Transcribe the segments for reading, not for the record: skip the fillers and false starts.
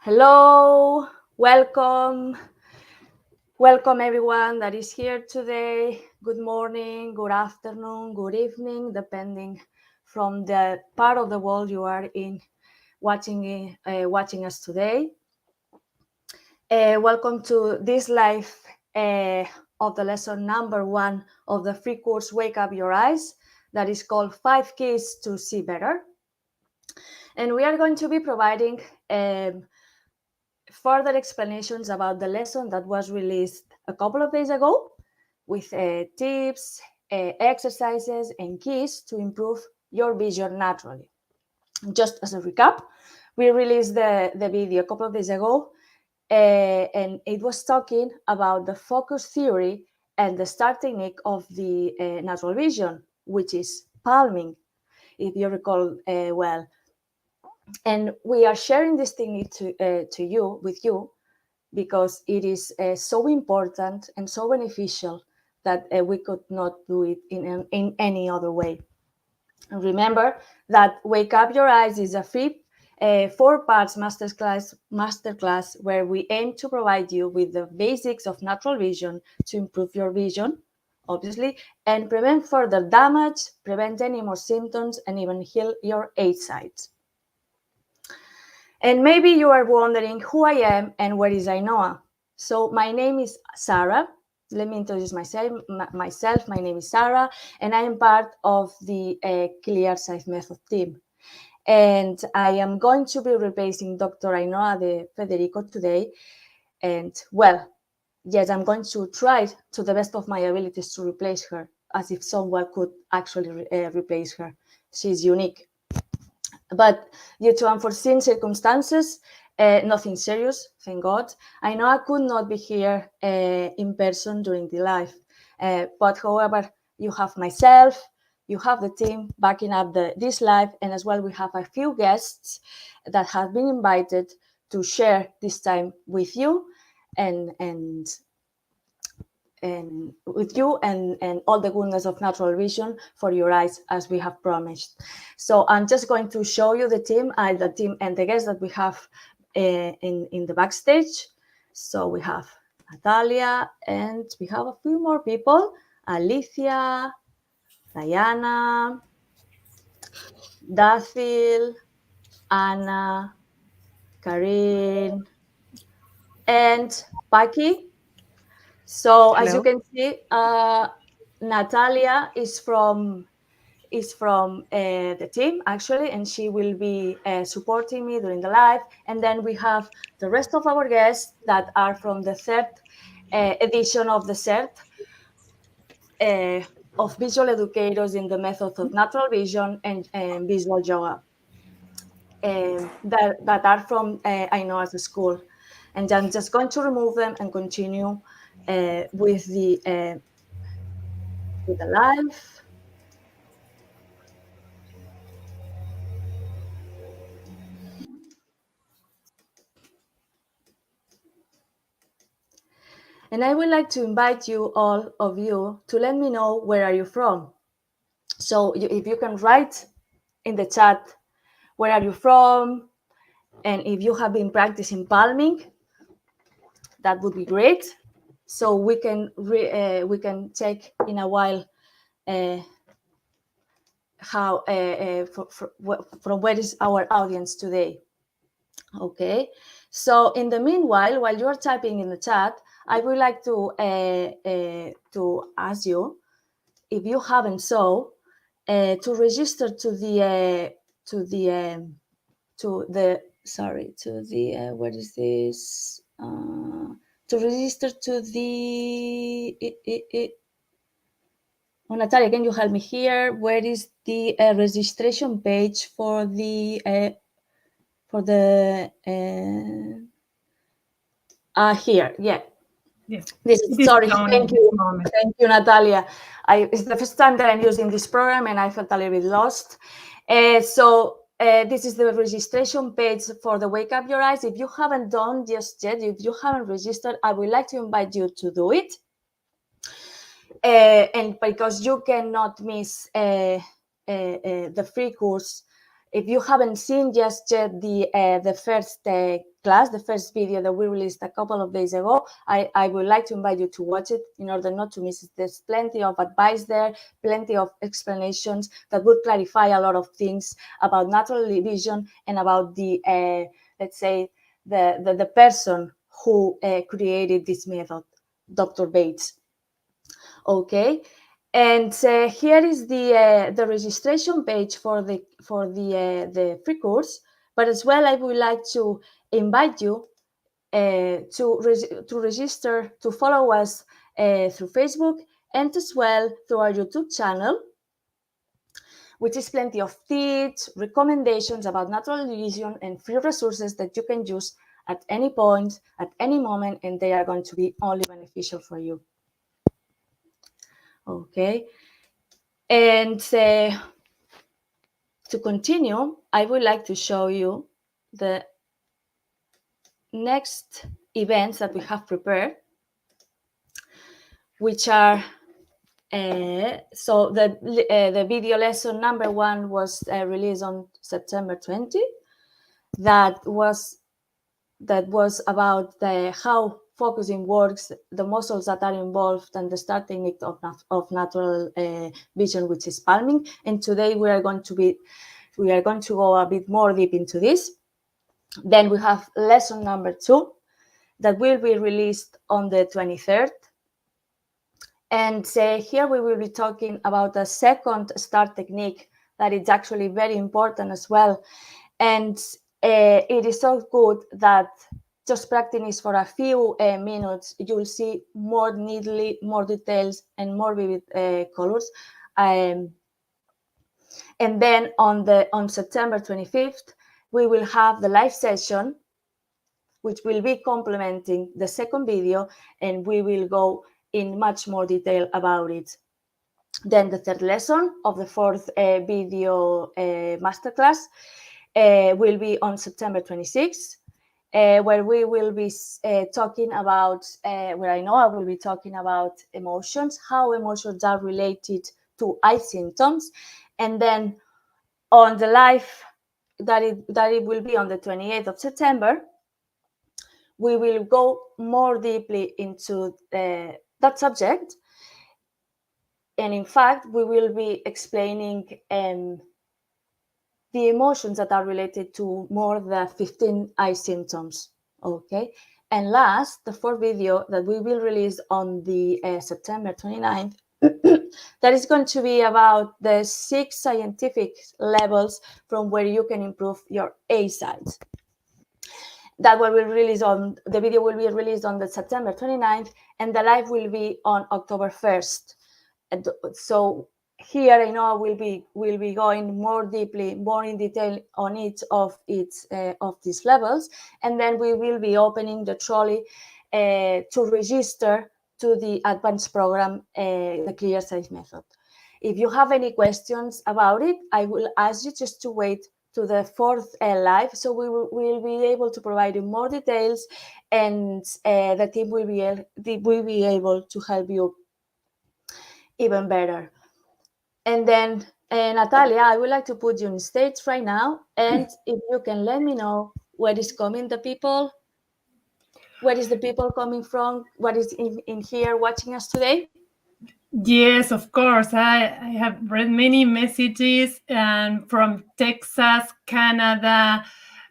Hello, welcome. Welcome everyone that is here today. Good morning, good afternoon, good evening, depending from the part of the world you are in watching us today. Welcome to this live of the lesson number 1 of the free course Wake Up Your Eyes that is called 5 Keys to See Better. And we are going to be providing further explanations about the lesson that was released a couple of days ago with tips, exercises, and keys to improve your vision naturally. Just as a recap, we released the video a couple of days ago, and it was talking about the focus theory and the start technique of the natural vision, which is palming, if you recall well. And we are sharing this technique with you because it is so important and so beneficial that we could not do it in any other way. And remember that Wake Up Your Eyes is a free 4 parts masterclass where we aim to provide you with the basics of natural vision to improve your vision, obviously, and prevent further damage, prevent any more symptoms, and even heal your eyesight. And maybe you are wondering who I am and where is Ainhoa. So my name is Sarah. Let me introduce myself. My name is Sarah, and I am part of the ClearSight Method team. And I am going to be replacing Dr. Ainhoa de Federico today. And well, yes, I'm going to try to the best of my abilities to replace her, as if someone could actually replace her. She's unique. But due to unforeseen circumstances, nothing serious, thank God. I know I could not be here in person during the live, but however, you have myself, you have the team backing up this live, and as well we have a few guests that have been invited to share this time with you and with you and all the goodness of natural vision for your eyes, as we have promised. So I'm just going to show you the team and the guests that we have in the backstage. So we have Natalia, and we have a few more people: Alicia, Diana, Dathil, Anna, Karin, and Paki. So Hello. as you can see, Natalia is from the team actually, and she will be supporting me during the live. And then we have the rest of our guests that are from the third edition of the CERT of visual educators in the methods of natural vision and visual yoga that are from Ainhoa's school. And I'm just going to remove them and continue with the live. And I would like to invite you, all of you, to let me know where are you from. So if you can write in the chat, where are you from? And if you have been practicing palming, that would be great. So we can check in a while how from where is our audience today. Okay, so in the meanwhile, while you're typing in the chat, I would like to ask you, if you haven't so, to register to the what is this? To register to the. Oh, Natalia, can you help me here? Where is the registration page for the here? Yeah. Yes. Sorry, thank you, Moment. Natalia. It's the first time that I'm using this program, and I felt a little bit lost. This is the registration page for the Wake Up Your Eyes. If you haven't done just yet, if you haven't registered, I would like to invite you to do it. And because you cannot miss the free course, if you haven't seen just yet the first class, the first video that we released a couple of days ago. I would like to invite you to watch it in order not to miss it. There's plenty of advice there, plenty of explanations that would clarify a lot of things about natural vision and about the, let's say, the person who created this method, Dr. Bates. Okay, and here is the registration page for the free course. But as well, I would like to invite you to register, to follow us through Facebook and as well through our YouTube channel, which is plenty of tips, recommendations about natural vision, and free resources that you can use at any point, at any moment, and they are going to be only beneficial for you. Okay, and to continue, I would like to show you the next events that we have prepared, which are so the video lesson number 1 was released on September 20. That was about how focusing works, the muscles that are involved, and the start technique of natural vision, which is palming. And today we are going to go a bit more deep into this. Then we have lesson number 2 that will be released on the 23rd. And here we will be talking about a second start technique that is actually very important as well. And it is so good that just practicing for a few minutes, you will see more neatly, more details, and more vivid colors. And then on September 25th, we will have the live session, which will be complementing the second video, and we will go in much more detail about it. Then the third lesson of the fourth video masterclass will be on September 26th, where we will be talking about, where Ainhoa will be talking about emotions, how emotions are related to eye symptoms. And then on the live that it will be on the 28th of September, we will go more deeply into that subject. And in fact, we will be explaining the emotions that are related to more than 15 eye symptoms. Okay. And last, the fourth video that we will release on the September 29th, that is going to be about the 6 scientific levels from where you can improve your eyesight. That will be released on, the video will be released on the September 29th, and the live will be on October 1st. And so here I know will be going more deeply, more in detail on each of these levels, and then we will be opening the trolley to register to the advanced program, the ClearSight Method. If you have any questions about it, I will ask you just to wait to the fourth live, so we will be able to provide you more details, and the team will be able to help you even better. And then, Natalia, I would like to put you on stage right now, and if you can let me know where is coming the people, where is the people coming from, what is in here watching us today? Yes, of course. I have read many messages from Texas, Canada,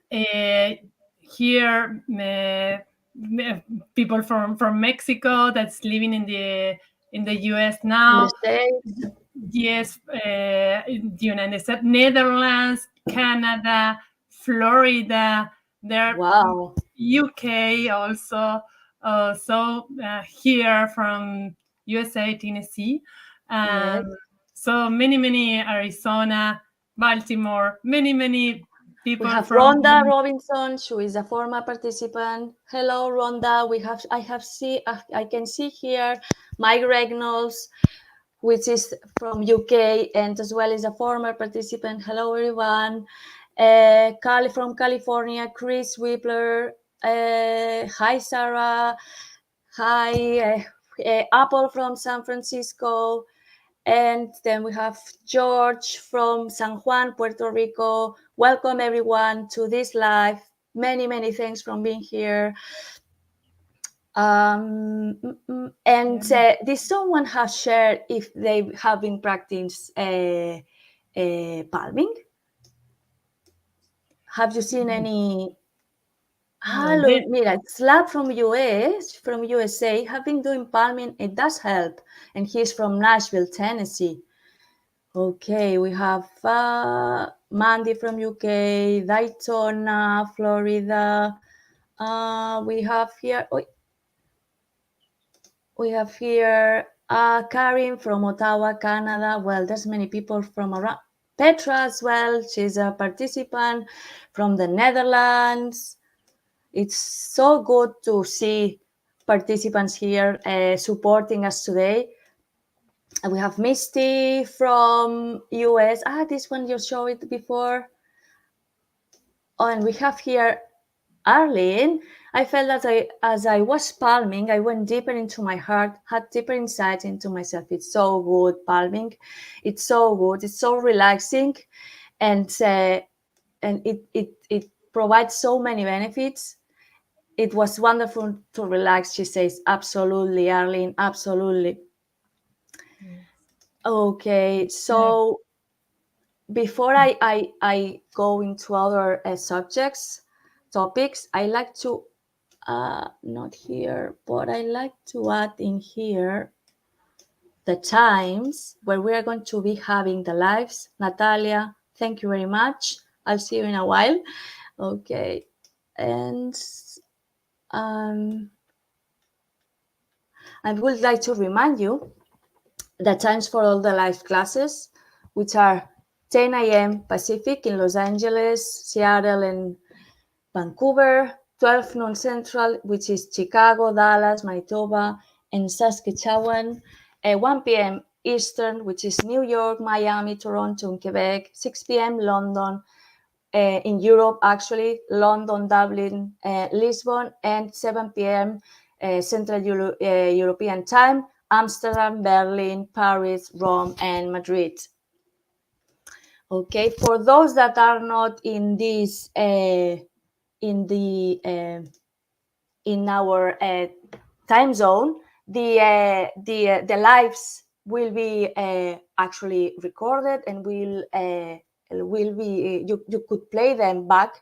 here people from Mexico that's living in the US now. In the States. Yes, in the United States, Netherlands, Canada, Florida, there, Wow. UK also. So here from USA, Tennessee. Yes. So many Arizona, Baltimore, many people We have from Rhonda Robinson, who is a former participant. Hello, Rhonda. I can see here Mike Reynolds, which is from UK and as well as a former participant. Hello, everyone. From California, Chris Whippler. Hi, Sarah. Hi, Apple from San Francisco. And then we have George from San Juan, Puerto Rico. Welcome, everyone, to this live. Many thanks for being here. And this someone has shared if they have been practicing palming. Have you seen any? Hello, mira, Slab from USA, have been doing palming. It does help, and he's from Nashville, Tennessee. Okay, we have Mandy from UK, Daytona, Florida. We have here Karin from Ottawa, Canada. Well, there's many people from around. Petra as well. She's a participant from the Netherlands. It's so good to see participants here supporting us today. And we have Misty from US. This one you showed it before. Oh, and we have here Arlene. I felt that as I was palming, I went deeper into my heart, had deeper insight into myself. It's so good, palming. It's so good. It's so relaxing, and it provides so many benefits. It was wonderful to relax, she says. Absolutely, Arlene, absolutely. Okay, so before I go into other topics, I like to, not here, but I like to add in here the times where we are going to be having the lives. Natalia, thank you very much. I'll see you in a while. Okay, and I would like to remind you the times for all the live classes, which are 10 a.m. Pacific in Los Angeles, Seattle, and Vancouver, 12 noon Central, which is Chicago, Dallas, Manitoba, and Saskatchewan, 1 p.m. Eastern, which is New York, Miami, Toronto, and Quebec, 6 p.m. London, in Europe, actually, London, Dublin, Lisbon, and 7 p.m. Central European Time, Amsterdam, Berlin, Paris, Rome, and Madrid. Okay, for those that are not in this, in our time zone, the lives will be actually recorded and will be you could play them back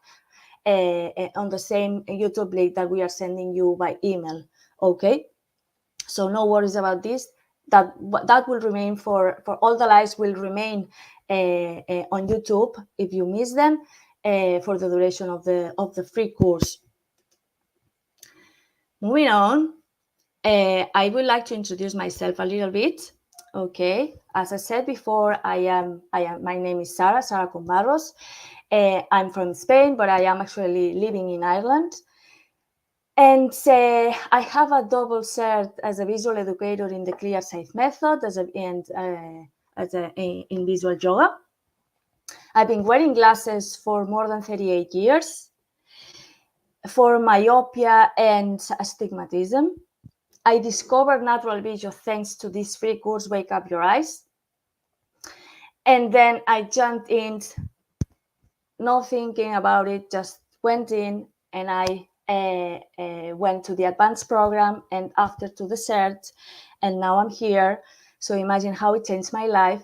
on the same YouTube link that we are sending you by email. Okay, so no worries about this. That will remain for all the lives will remain on YouTube if you miss them for the duration of the free course. Moving on, I would like to introduce myself a little bit. Okay, as I said before, my name is Sara Combarros. I'm from Spain, but I am actually living in Ireland. And I have a double cert as a visual educator in the ClearSight Method in visual yoga. I've been wearing glasses for more than 38 years for myopia and astigmatism. I discovered natural vision thanks to this free course, Wake Up Your Eyes. And then I jumped in, not thinking about it, just went in, and I went to the advanced program and after to the cert, and now I'm here. So imagine how it changed my life.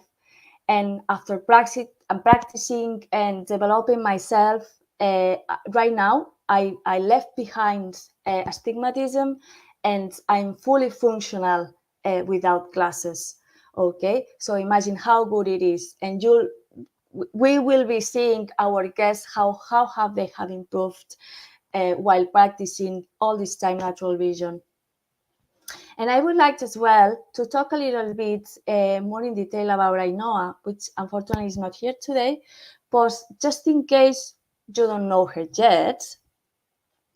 And after practicing and developing myself, right now I left behind astigmatism, and I'm fully functional without glasses. Okay, so imagine how good it is, and we will be seeing our guests how have they have improved while practicing all this time natural vision. And I would like as well to talk a little bit more in detail about Ainhoa, which unfortunately is not here today, but just in case you don't know her yet.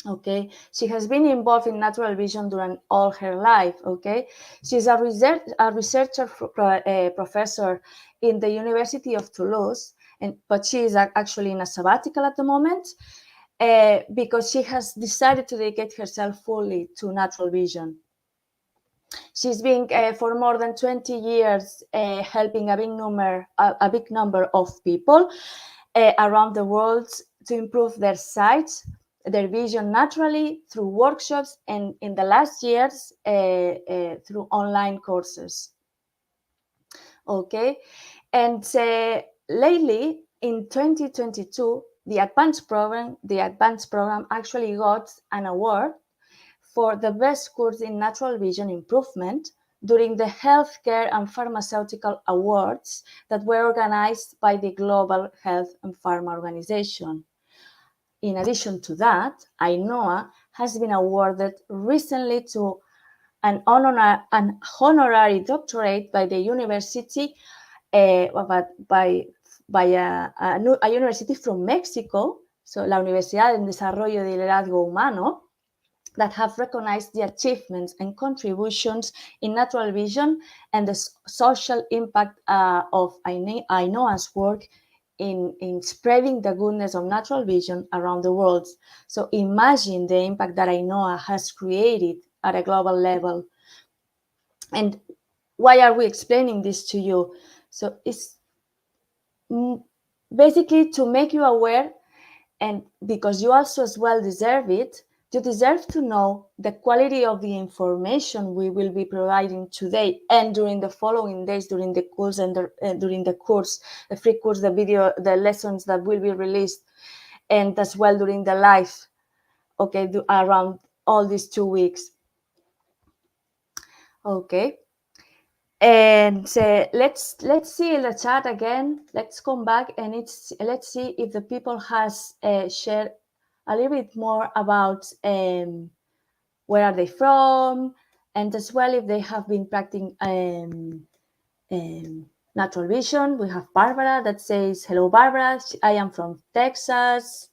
Okay, she has been involved in natural vision during all her life. Okay, she's a researcher professor in the University of Toulouse, but she is actually in a sabbatical at the moment because she has decided to dedicate herself fully to natural vision. She's been for more than 20 years helping a big number of people around the world to improve their sight their vision naturally through workshops and in the last years through online courses. Okay, and lately in 2022, the advanced program actually got an award for the best course in natural vision improvement during the Healthcare and Pharmaceutical Awards that were organized by the Global Health and Pharma Organization. In addition to that, Ainhoa has been awarded recently to an honorary doctorate by the university, by a university from Mexico, so la Universidad en Desarrollo de Liderazgo Humano, that have recognized the achievements and contributions in natural vision and the social impact of Ainhoa's work in spreading the goodness of natural vision around the world. So imagine the impact that Ainhoa has created at a global level. And why are we explaining this to you? So it's basically to make you aware, and because you also as well deserve it, you deserve to know the quality of the information we will be providing today and during the following days during the course and during the course, the free course, the video, the lessons that will be released, and as well during the live, okay, around all these 2 weeks. Okay. And let's see the chat again. Let's come back and let's see if the people has shared a little bit more about where are they from, and as well if they have been practicing natural vision. We have Barbara that says, hello Barbara, I am from Texas.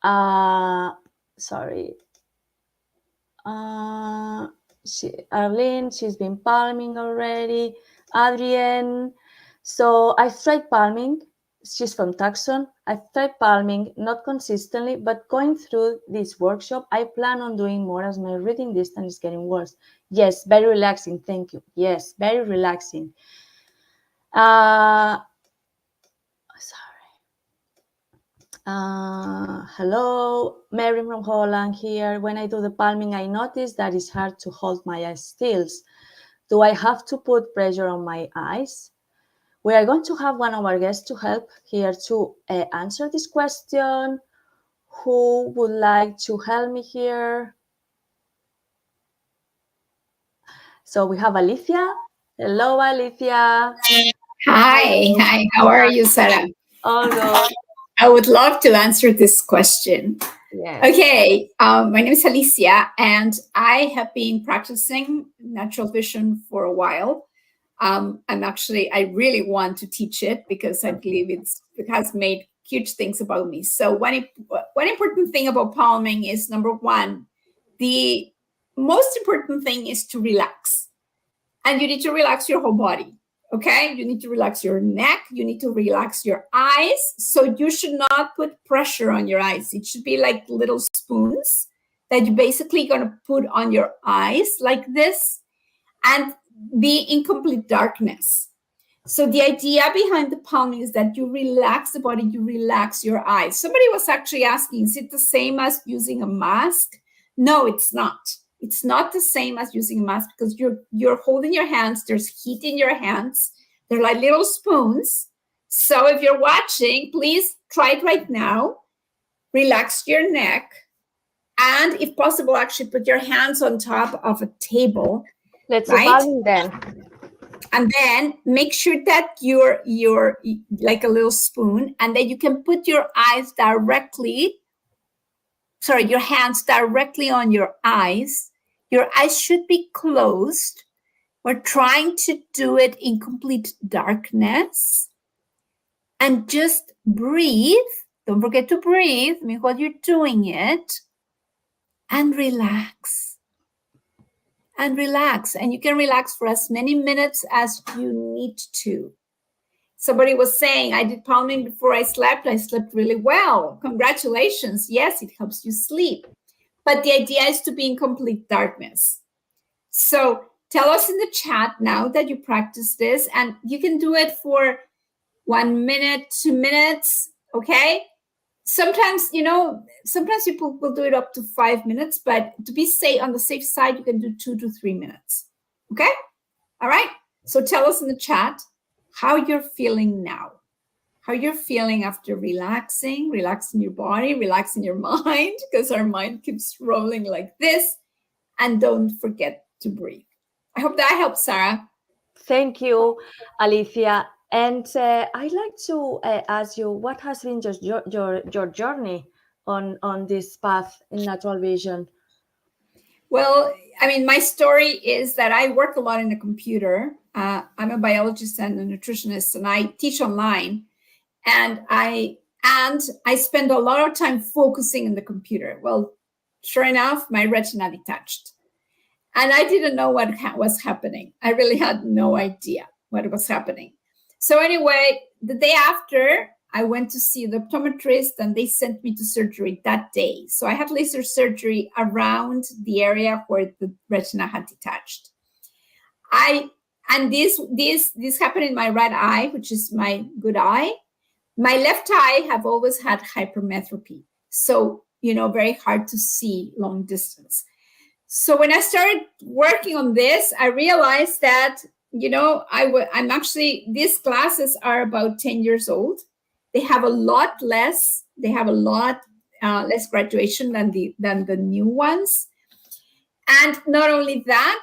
Sorry. Arlene, she's been palming already. Adrienne, so I've tried palming. She's from Tucson. I've tried palming, not consistently, but going through this workshop, I plan on doing more as my reading distance is getting worse. Yes, very relaxing. Thank you. Yes, very relaxing. Hello, Mary from Holland here. When I do the palming, I notice that it's hard to hold my eyes still. Do I have to put pressure on my eyes? We are going to have one of our guests to help here to answer this question. Who would like to help me here? So we have Alicia. Hello, Alicia. Hi. How are you, Sarah? All good. I would love to answer this question. Yes. Okay, my name is Alicia, and I have been practicing natural vision for a while. I really want to teach it because I believe it has made huge things about me. So one important thing about palming is, number one, the most important thing is to relax. And you need to relax your whole body. Okay, you need to relax your neck, you need to relax your eyes. So you should not put pressure on your eyes. It should be like little spoons that you're basically going to put on your eyes like this and be in complete darkness. So the idea behind the palming is that you relax the body, you relax your eyes. Somebody was actually asking, is it the same as using a mask? No, it's not. It's not the same as using a mask because you're holding your hands. There's heat in your hands. They're like little spoons. So if you're watching, please try it right now. Relax your neck. And if possible, actually put your hands on top of a table. Let's do palming then. And then make sure that you're like a little spoon, and then you can put your hands directly on your eyes. Your eyes should be closed. We're trying to do it in complete darkness. And just breathe. Don't forget to breathe while you're doing it. And relax. And relax. And you can relax for as many minutes as you need to. Somebody was saying, I did palming before I slept. I slept really well. Congratulations. Yes, it helps you sleep. But the idea is to be in complete darkness. So tell us in the chat now that you practice this, and you can do it for 1 minute, 2 minutes, okay? sometimes, sometimes people will do it up to 5 minutes, but to be on the safe side, you can do 2 to 3 minutes. Okay? All right? So tell us in the chat how you're feeling now. How you're feeling after relaxing your body, relaxing your mind, because our mind keeps rolling like this. And don't forget to breathe. I hope that helps, Sarah. Thank you, Alicia. And I'd like to ask you, what has been just your journey on this path in natural vision? Well, I mean, my story is that I work a lot in the computer. I'm a biologist and a nutritionist, and I teach online. And I spend a lot of time focusing in the computer. Well, sure enough, my retina detached. And I didn't know what was happening. I really had no idea what was happening. So anyway, the day after, I went to see the optometrist, and they sent me to surgery that day. So I had laser surgery around the area where the retina had detached. This happened in my right eye, which is my good eye. My left eye have always had hypermetropy. So, very hard to see long distance. So when I started working on this, I realized that, I'm actually, these glasses are about 10 years old. They have a lot less graduation than the new ones. And not only that,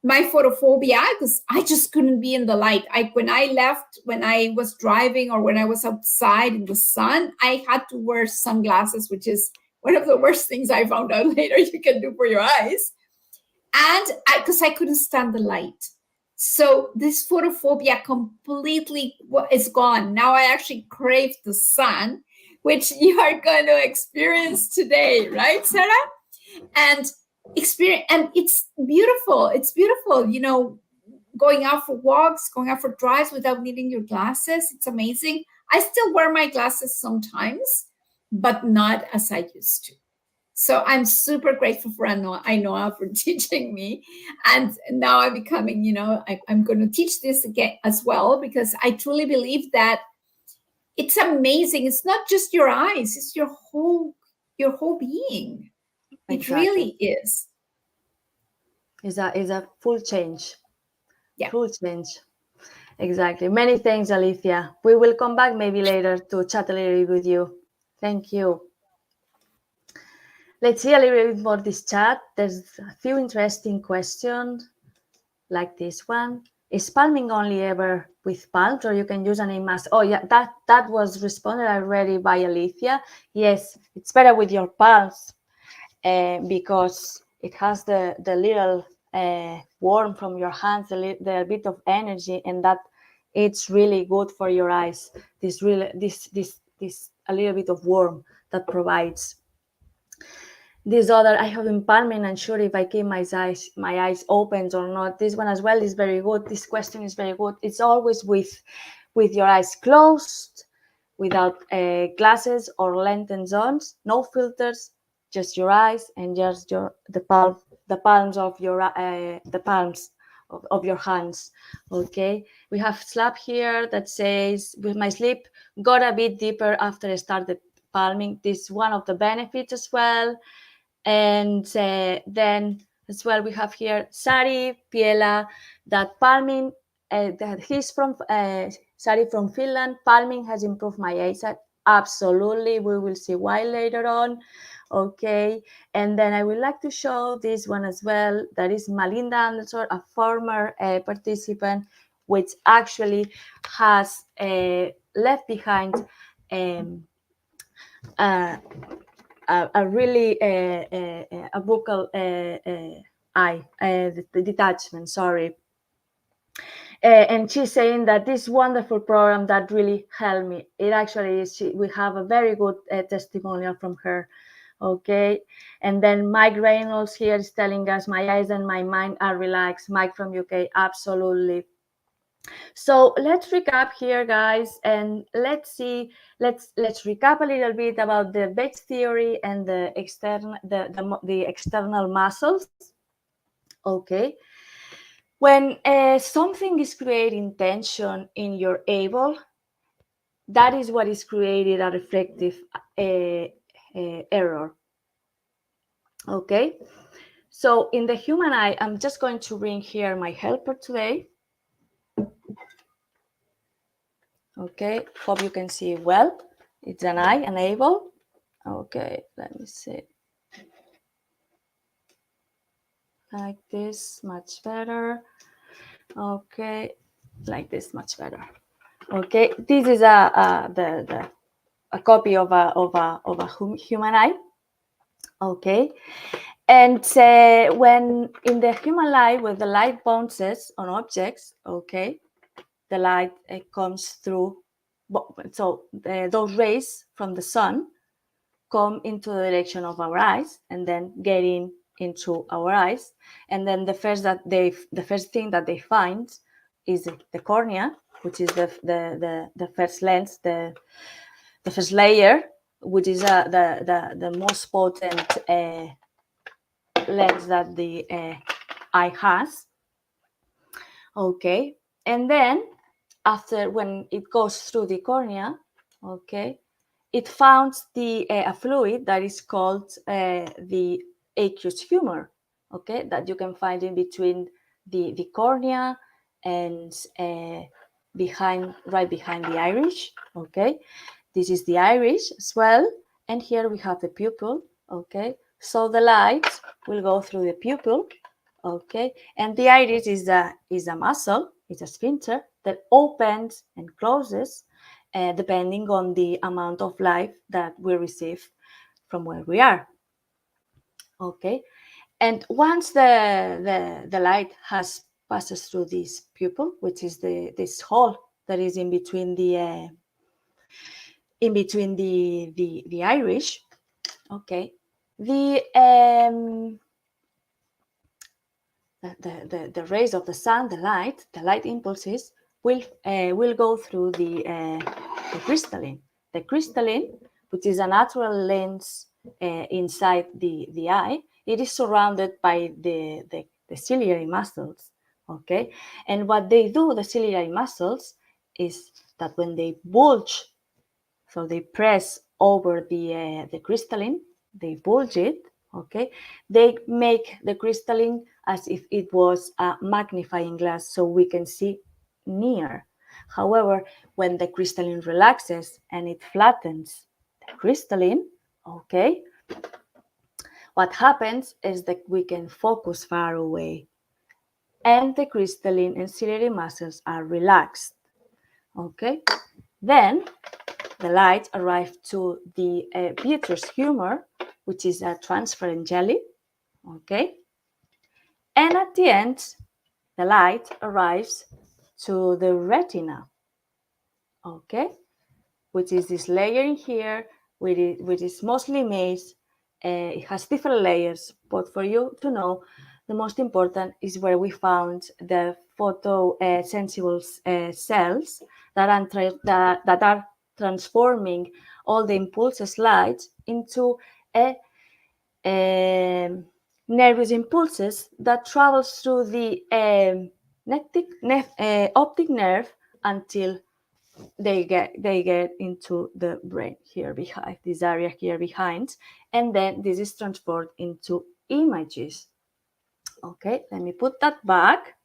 my photophobia, because I just couldn't be in the light. When I was driving or when I was outside in the sun, I had to wear sunglasses, which is one of the worst things I found out later you can do for your eyes. And because I couldn't stand the light. So this photophobia completely is gone. Now I actually crave the sun, which you are going to experience today, right, Sarah? And it's beautiful. It's beautiful, going out for walks, going out for drives without needing your glasses. It's amazing. I still wear my glasses sometimes, but not as I used to. So I'm super grateful for Ainhoa for teaching me. And now I'm becoming, I'm going to teach this again as well, because I truly believe that it's amazing. It's not just your eyes, it's your whole being. It Exactly. really is. Is a full change. Yeah. Full change. Exactly. Many thanks, Alicia. We will come back maybe later to chat a little bit with you. Thank you. Let's see a little bit more this chat. There's a few interesting questions like this one. Is palming only ever with palms, or you can use an eye mask? Oh yeah, that was responded already by Alicia. Yes, it's better with your palms because it has the little warmth from your hands, the bit of energy, and that it's really good for your eyes. This a little bit of warmth that provides. This other, I have been palming and sure if I keep my eyes open or not. This one as well is very good. This question is very good. It's always with your eyes closed, without glasses or lens on, no filters, just your eyes and just the palms of your of your hands. Okay, we have slap here that says, with my sleep got a bit deeper after I started palming. This is one of the benefits as well. And then as well, we have here Sari Piela, that palming, that he's from Sari from Finland. Palming has improved my eyesight. Absolutely, we will see why later on. Okay, and then I would like to show this one as well. That is Malinda Anderson, a former participant, which actually has left behind a really a buccal eye the detachment. Sorry. And she's saying that this wonderful program that really helped me. It actually is. We have a very good testimonial from her. Okay, and then Mike Reynolds here is telling us my eyes and my mind are relaxed. Mike from UK, absolutely. So let's recap here, guys, and let's see. Let's recap a little bit about the Bates theory and the external muscles. Okay. When something is creating tension in your eyeball, that is what is created a reflective error. Okay, so in the human eye, I'm just going to bring here my helper today. Okay, hope you can see it well. It's an eye, enable. Okay, let me see. Like this, much better. Okay, like this, much better. Okay, this is a copy of a human eye. Okay, and when in the human eye, when the light bounces on objects, okay, the light comes through. So those rays from the sun come into the direction of our eyes and then get into our eyes, and then the first thing that they find is the cornea, which is the first lens, the first layer, which is the most potent lens that the eye has. Okay, and then after, when it goes through the cornea, okay, it founds a fluid that is called the aqueous humor, okay, that you can find in between the cornea and right behind the iris. Okay, this is the iris as well, and here we have the pupil. Okay, so the light will go through the pupil. Okay, and the iris is a muscle, it's a sphincter that opens and closes depending on the amount of light that we receive from where we are. Okay, and once the light has passes through this pupil, which is this hole that is in between the iris, okay, the rays of the sun, the light impulses will go through the crystalline. The crystalline, which is a natural lens inside the eye, it is surrounded by the ciliary muscles. Okay, and what they do, the ciliary muscles, is that when they bulge, so they press over the crystalline, they bulge it. Okay, they make the crystalline as if it was a magnifying glass, so we can see near. However, when the crystalline relaxes and it flattens the crystalline, okay, what happens is that we can focus far away, and the crystalline and ciliary muscles are relaxed. Okay, then the light arrived to the vitreous humor, which is a transparent jelly. Okay, and at the end, the light arrives to the retina. Okay, which is this layer in here, which is mostly made. It has different layers, but for you to know, the most important is where we found the photosensible cells that are transforming all the impulses light into nervous impulses that travels through the optic nerve until they get into the brain here behind, this area here behind, and then this is transformed into images. Okay, let me put that back.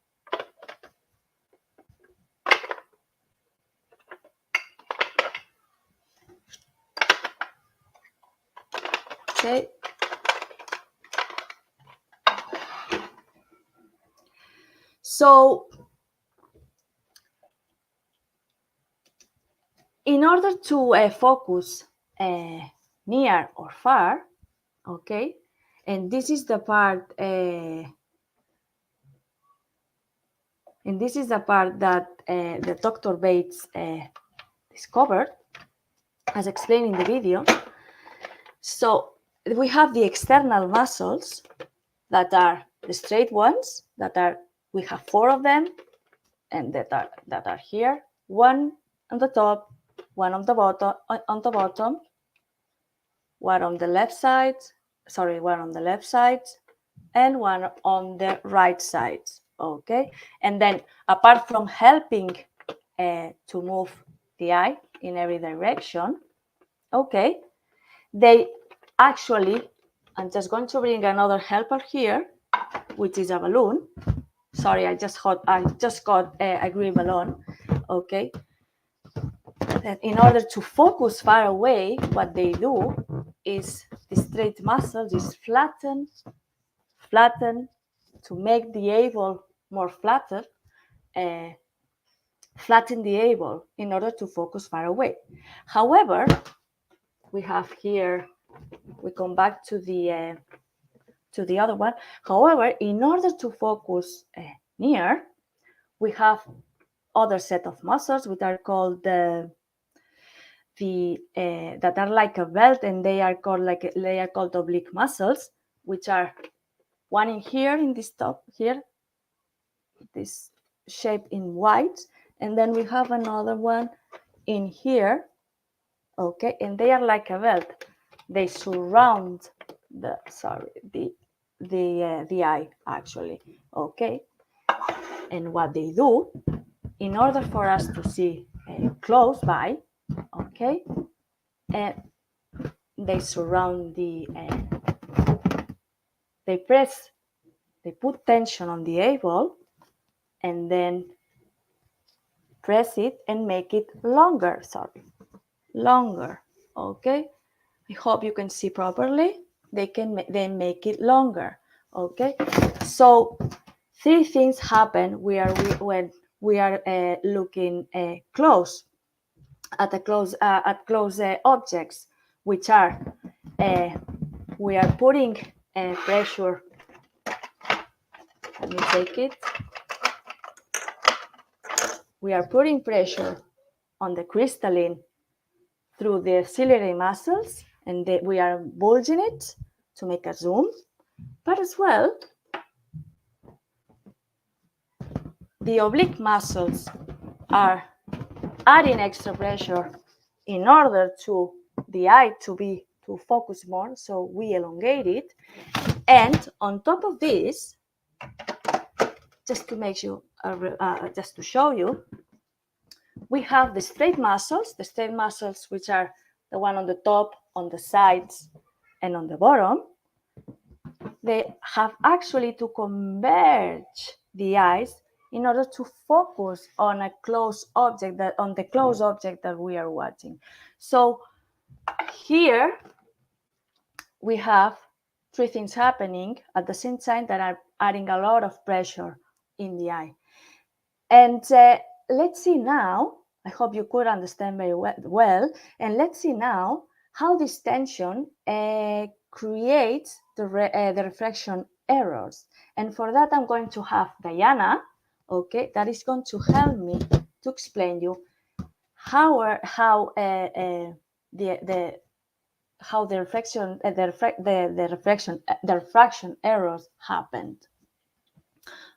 Okay. So in order to focus near or far, okay, and this is the part that the Dr. Bates discovered, as explained in the video. So we have the external muscles that are the straight ones, we have 4 of them, and that are here, one on the top, one on the bottom, one on the left side, and one on the right side. Okay, and then apart from helping to move the eye in every direction. Okay, they actually, I'm just going to bring another helper here, which is a balloon. Sorry, I just got a green balloon. Okay, that in order to focus far away, what they do is the straight muscles is flatten to make the eyeball more flatter, flatten the eyeball in order to focus far away. However, we have here, we come back to the other one. However, in order to focus near, we have other set of muscles which are called that are like a belt, and they are called oblique muscles, which are one in here in this top here, this shape in white, and then we have another one in here. Okay, and they are like a belt. They surround the eye actually. Okay, and what they do, in order for us to see close by, okay, they surround they put tension on the eyeball and then press it and make it longer. Longer. Okay, I hope you can see properly. They can then make it longer. Okay, so three things happen when we are looking close at close objects, which are we are putting pressure. Let me take it. We are putting pressure on the crystalline through the ciliary muscles, and we are bulging it to make a zoom. But as well, the oblique muscles are adding extra pressure in order to the eye to focus more, so we elongate it. And on top of this, just to show you, we have the straight muscles, which are the one on the top, on the sides, and on the bottom. They have actually to converge the eyes in order to focus on the close object that we are watching. So here we have three things happening at the same time that are adding a lot of pressure in the eye. And let's see now, I hope you could understand very well, and let's see now how this tension creates the refraction errors. And for that, I'm going to have Diana, okay, that is going to help me to explain you how the refraction errors happened.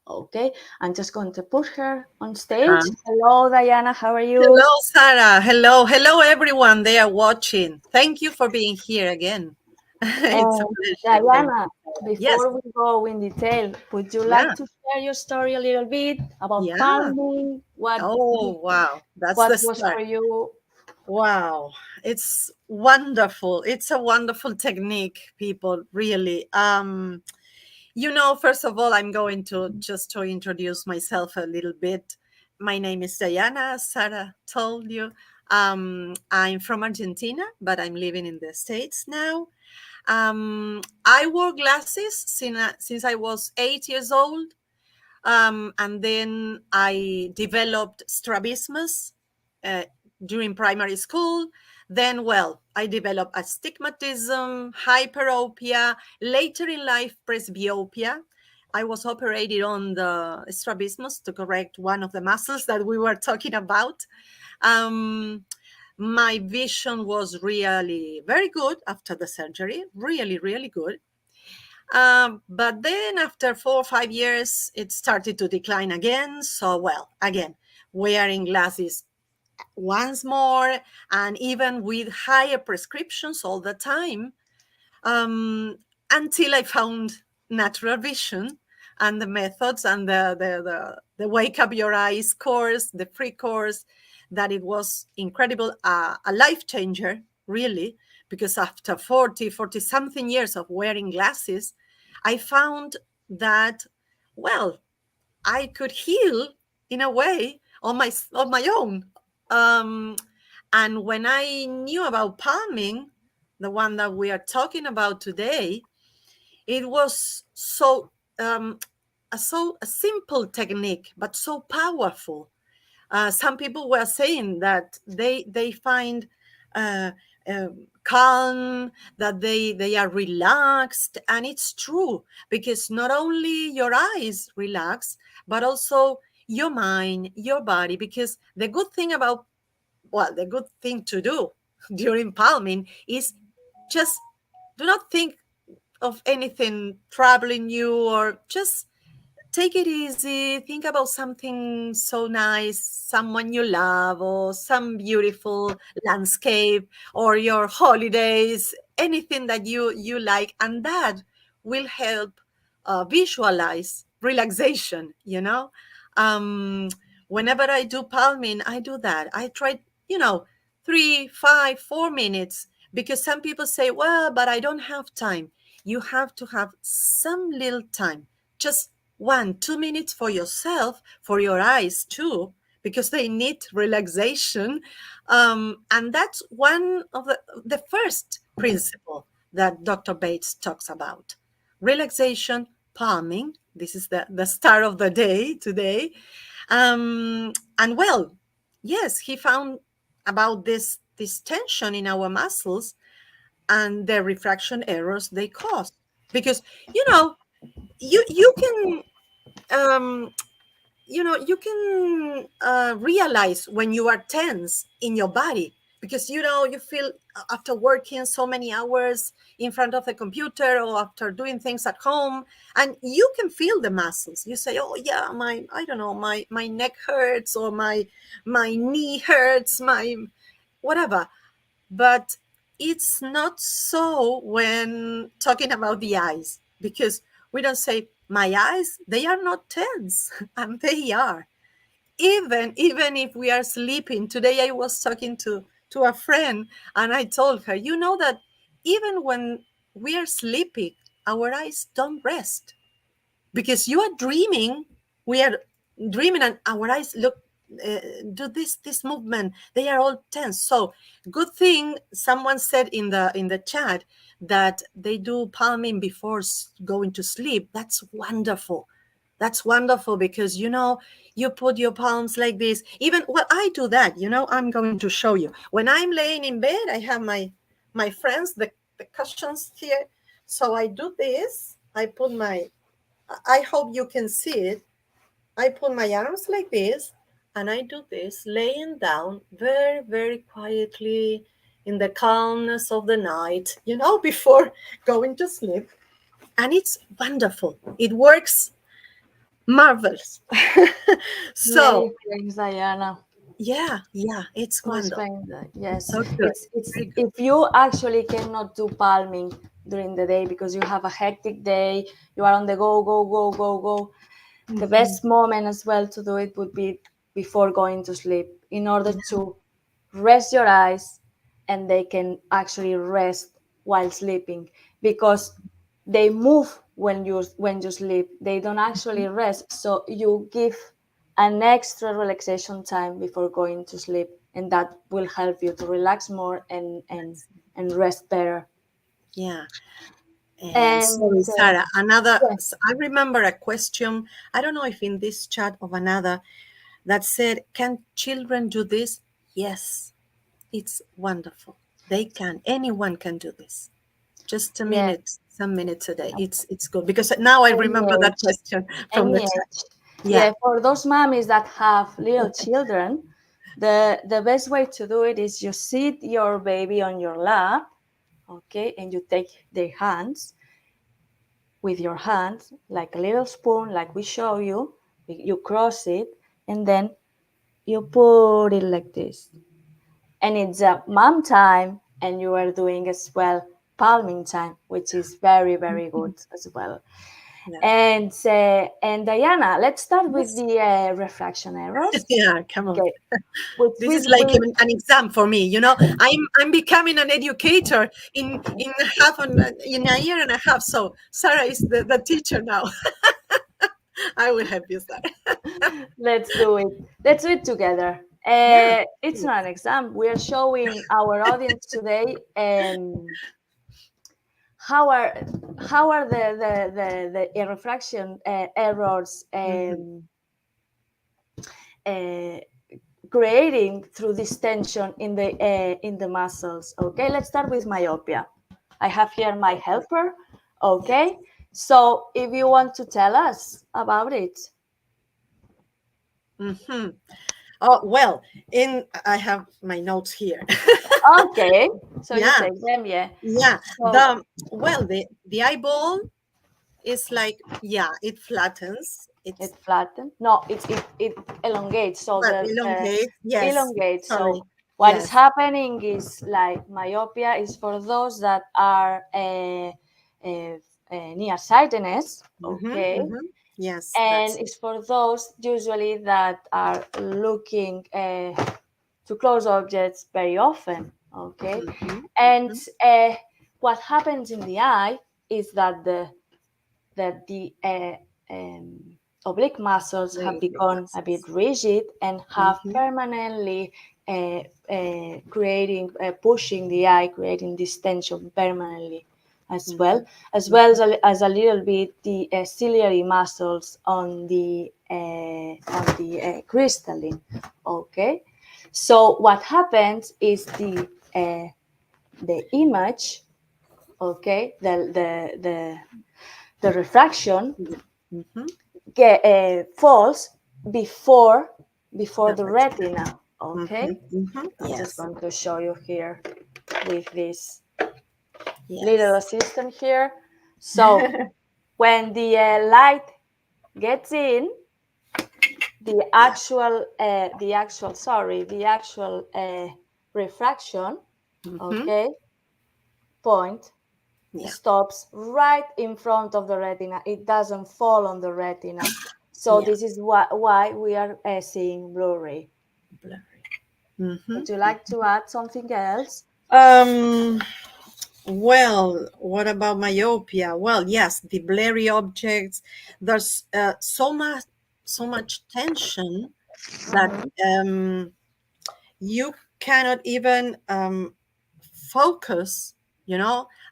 Okay, I'm just going to put her on stage. Hello, Diana, how are you? Hello, Sarah. Hello, everyone there watching. Thank you for being here again. It's a pleasure. Diana, before we go in detail, would you like to share your story a little bit about palming? Wow, that's what the was start. For you? Wow, it's wonderful. It's a wonderful technique, people, really. First of all, I'm going to introduce myself a little bit. My name is Diana, as Sarah told you. I'm from Argentina, but I'm living in the States now. I wore glasses since I was 8 years old. And then I developed strabismus during primary school. Then, I developed astigmatism, hyperopia, later in life, presbyopia. I was operated on the strabismus to correct one of the muscles that we were talking about. My vision was really very good after the surgery, really, really good. But then after 4 or 5 years, it started to decline again. So, again, wearing glasses once more, and even with higher prescriptions all the time, until I found natural vision and the methods and the Wake Up Your Eyes course, the free course that it was incredible, a life changer, really, because after 40 something years of wearing glasses, I found that, well, I could heal in a way on my own. And when I knew about palming, the one that we are talking about today, it was so a simple technique, but so powerful. Some people were saying that they find uh, calm, that they are relaxed, and it's true, because not only your eyes relax, but also your mind, your body. Because the good thing about, well, the good thing to do during palming is just do not think of anything troubling you, or just take it easy. Think about something so nice, someone you love, or some beautiful landscape, or your holidays, anything that you like, and that will help visualize relaxation. Um, Whenever I do palming, I do that. I try, 3, 5, 4 minutes, because some people say, well, but I don't have time. You have to have some little time, just 1, 2 minutes for yourself, for your eyes too, because they need relaxation. And that's one of the first principle that Dr. Bates talks about. Relaxation, palming. This is the start of the day today. And well, yes, he found about this tension in our muscles and the refraction errors they cause. Because, you can um, realize when you are tense in your body, because you feel, after working so many hours in front of the computer, or after doing things at home, and you can feel the muscles. You say, oh yeah, I don't know, my neck hurts, or my knee hurts, my whatever. But it's not so when talking about the eyes, because we don't say, my eyes, they are not tense, and they are. Even if we are sleeping. Today I was talking to a friend, and I told her, that even when we are sleeping, our eyes don't rest, because you are dreaming. We are dreaming, and our eyes do this movement. They are all tense. So good thing someone said in the chat that they do palming before going to sleep. That's wonderful. That's wonderful, because you put your palms like this. Even, well, I do that. I'm going to show you. When I'm laying in bed, I have my friends, the cushions here. So I do this. I hope you can see it. I put my arms like this, and I do this, laying down very, very quietly in the calmness of the night, before going to sleep. And it's wonderful. It works marvelous. So, Many thanks, Diana. yeah, it's To wonderful. explain that. Yes, So good. it's Very good. if you actually cannot do palming during the day because you have a hectic day, you are on the go, go, go, go, go. The best moment as well to do it would be before going to sleep, in order to rest your eyes, and they can actually rest while sleeping, because they move when you sleep. They don't actually rest, so you give an extra relaxation time before going to sleep, and that will help you to relax more and rest better. Yeah. And sorry, And Sarah, yeah, I remember a question, I don't know if in this chat of another, that said, can children do this? Yes, it's wonderful. They can. Anyone can do this. Just a yeah, minute, some minutes a day. It's good, because now I any remember that age, question from the any chat. age. Yeah. Yeah, for those mommies that have little children, the best way to do it is you sit your baby on your lap, okay, and you take their hands with your hands, like a little spoon, like we show you. You cross it, and then you put it like this. And it's a mom time, and you are doing as well palming time, which is very, very good as well. And Diana, let's start with the refraction errors. Yeah, come on. Okay. This is like an exam for me. I'm becoming an educator in a year and a half. So Sarah is the teacher now. I will help you, Sarah. Let's do it. Let's do it together. Yeah. It's not an exam. We are showing our audience today how are the refraction errors creating through this tension in the muscles. Okay, let's start with myopia. I have here my helper. Okay, so if you want to tell us about it. Oh, well, I have my notes here. Okay, so Yeah. you take them, yeah. Yeah. So, The eyeball is like, it flattens. it flattens. No, it elongates. So Elongate. Yes. elongates. Sorry. So what is Yes. happening is like myopia is for those that are nearsightedness. Okay. Yes. And it's for those usually that are looking to close objects very often. Okay. And what happens in the eye is that the oblique muscles have become a bit rigid and have permanently pushing the eye, creating this tension permanently as well as a little bit the ciliary muscles on the crystalline. Okay, so what happens is the image, okay, the refraction falls before the retina. Okay, I'm just going to show you here with this little system here. So when the light gets in, the actual refraction, okay, point stops right in front of the retina. It doesn't fall on the retina. So this is why we are seeing blurry. Would you like to add something else? Well, what about myopia? Well, yes, the blurry objects. There's so much tension that you cannot even focus.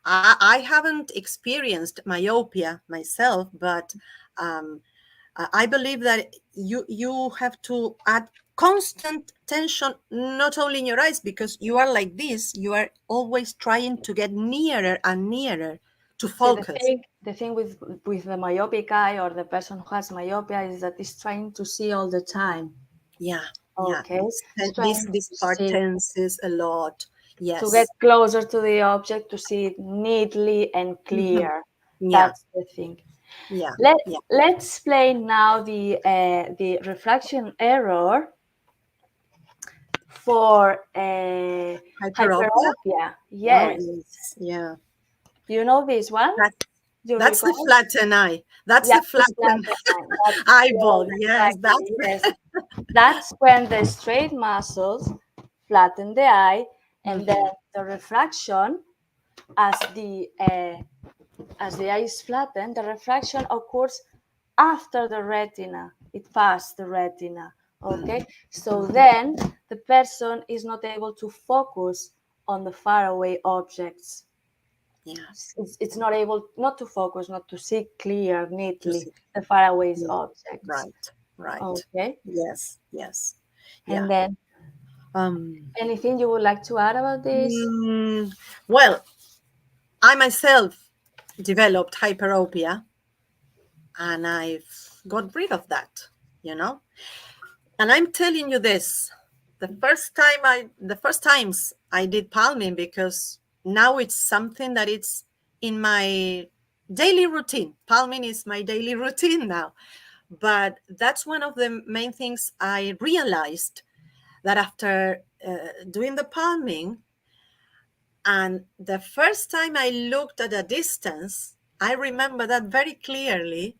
I haven't experienced myopia myself, but I believe that you have to add constant tension, not only in your eyes, because you are like this. You are always trying to get nearer and nearer to focus. The thing with the myopic eye or the person who has myopia is that it's trying to see all the time. Yeah. Okay. This part tenses a lot. Yes. To get closer to the object, to see it neatly and clear. That's the thing. Yeah. Let's explain now the refraction error for hyperopia. Yes. Oh, yes. Yeah. You know this one? That's the flattened eye. That's the flattened eyeball. Yes, that's when the straight muscles flatten the eye, and then the refraction, as the eye is flattened, the refraction occurs after the retina. It passed the retina. Okay, so then the person is not able to focus on the faraway objects. Yes. It's not able not to focus, not to see clear, neatly the faraway objects. Right. Okay. Yes. And then anything you would like to add about this? Well, I myself developed hyperopia, and I've got rid of that, And I'm telling you this, the first times I did palming, because now it's something that it's in my daily routine. Palming is my daily routine now. But that's one of the main things I realized, that after doing the palming, and the first time I looked at a distance, I remember that very clearly.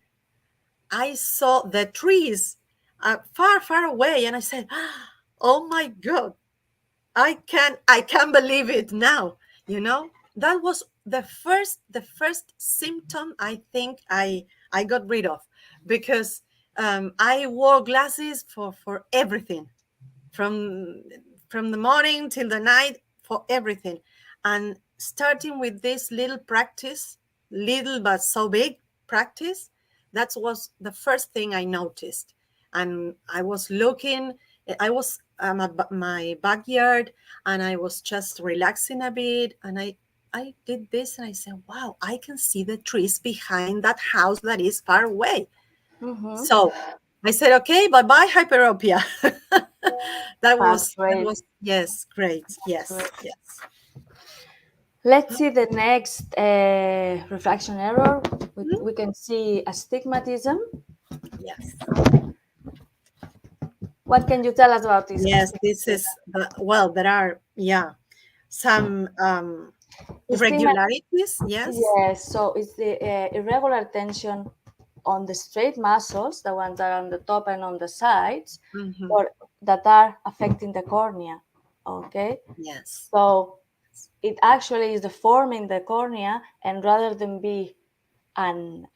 I saw the trees far, far away, and I said, "Oh my God, I can't believe it now." That was the first symptom I think I got rid of, because I wore glasses for everything, from the morning till the night, for everything. And starting with this little practice, little but so big practice, that was the first thing I noticed. And I was looking, I was my backyard, and I was just relaxing a bit, and I did this, and I said, wow, I can see the trees behind that house that is far away. Mhm. So I said, okay, bye-bye hyperopia. that That's great. was, yes, great. Yes, Great. yes. Let's see the next refraction error. We can see astigmatism. Yes. What can you tell us about this? Yes, this is well, there are, some irregularities. Yes. Yes, so it's the irregular tension on the straight muscles, the ones that are on the top and on the sides, Mhm. or that are affecting the cornea. Okay, Yes. so it actually is deforming the cornea, and rather than be an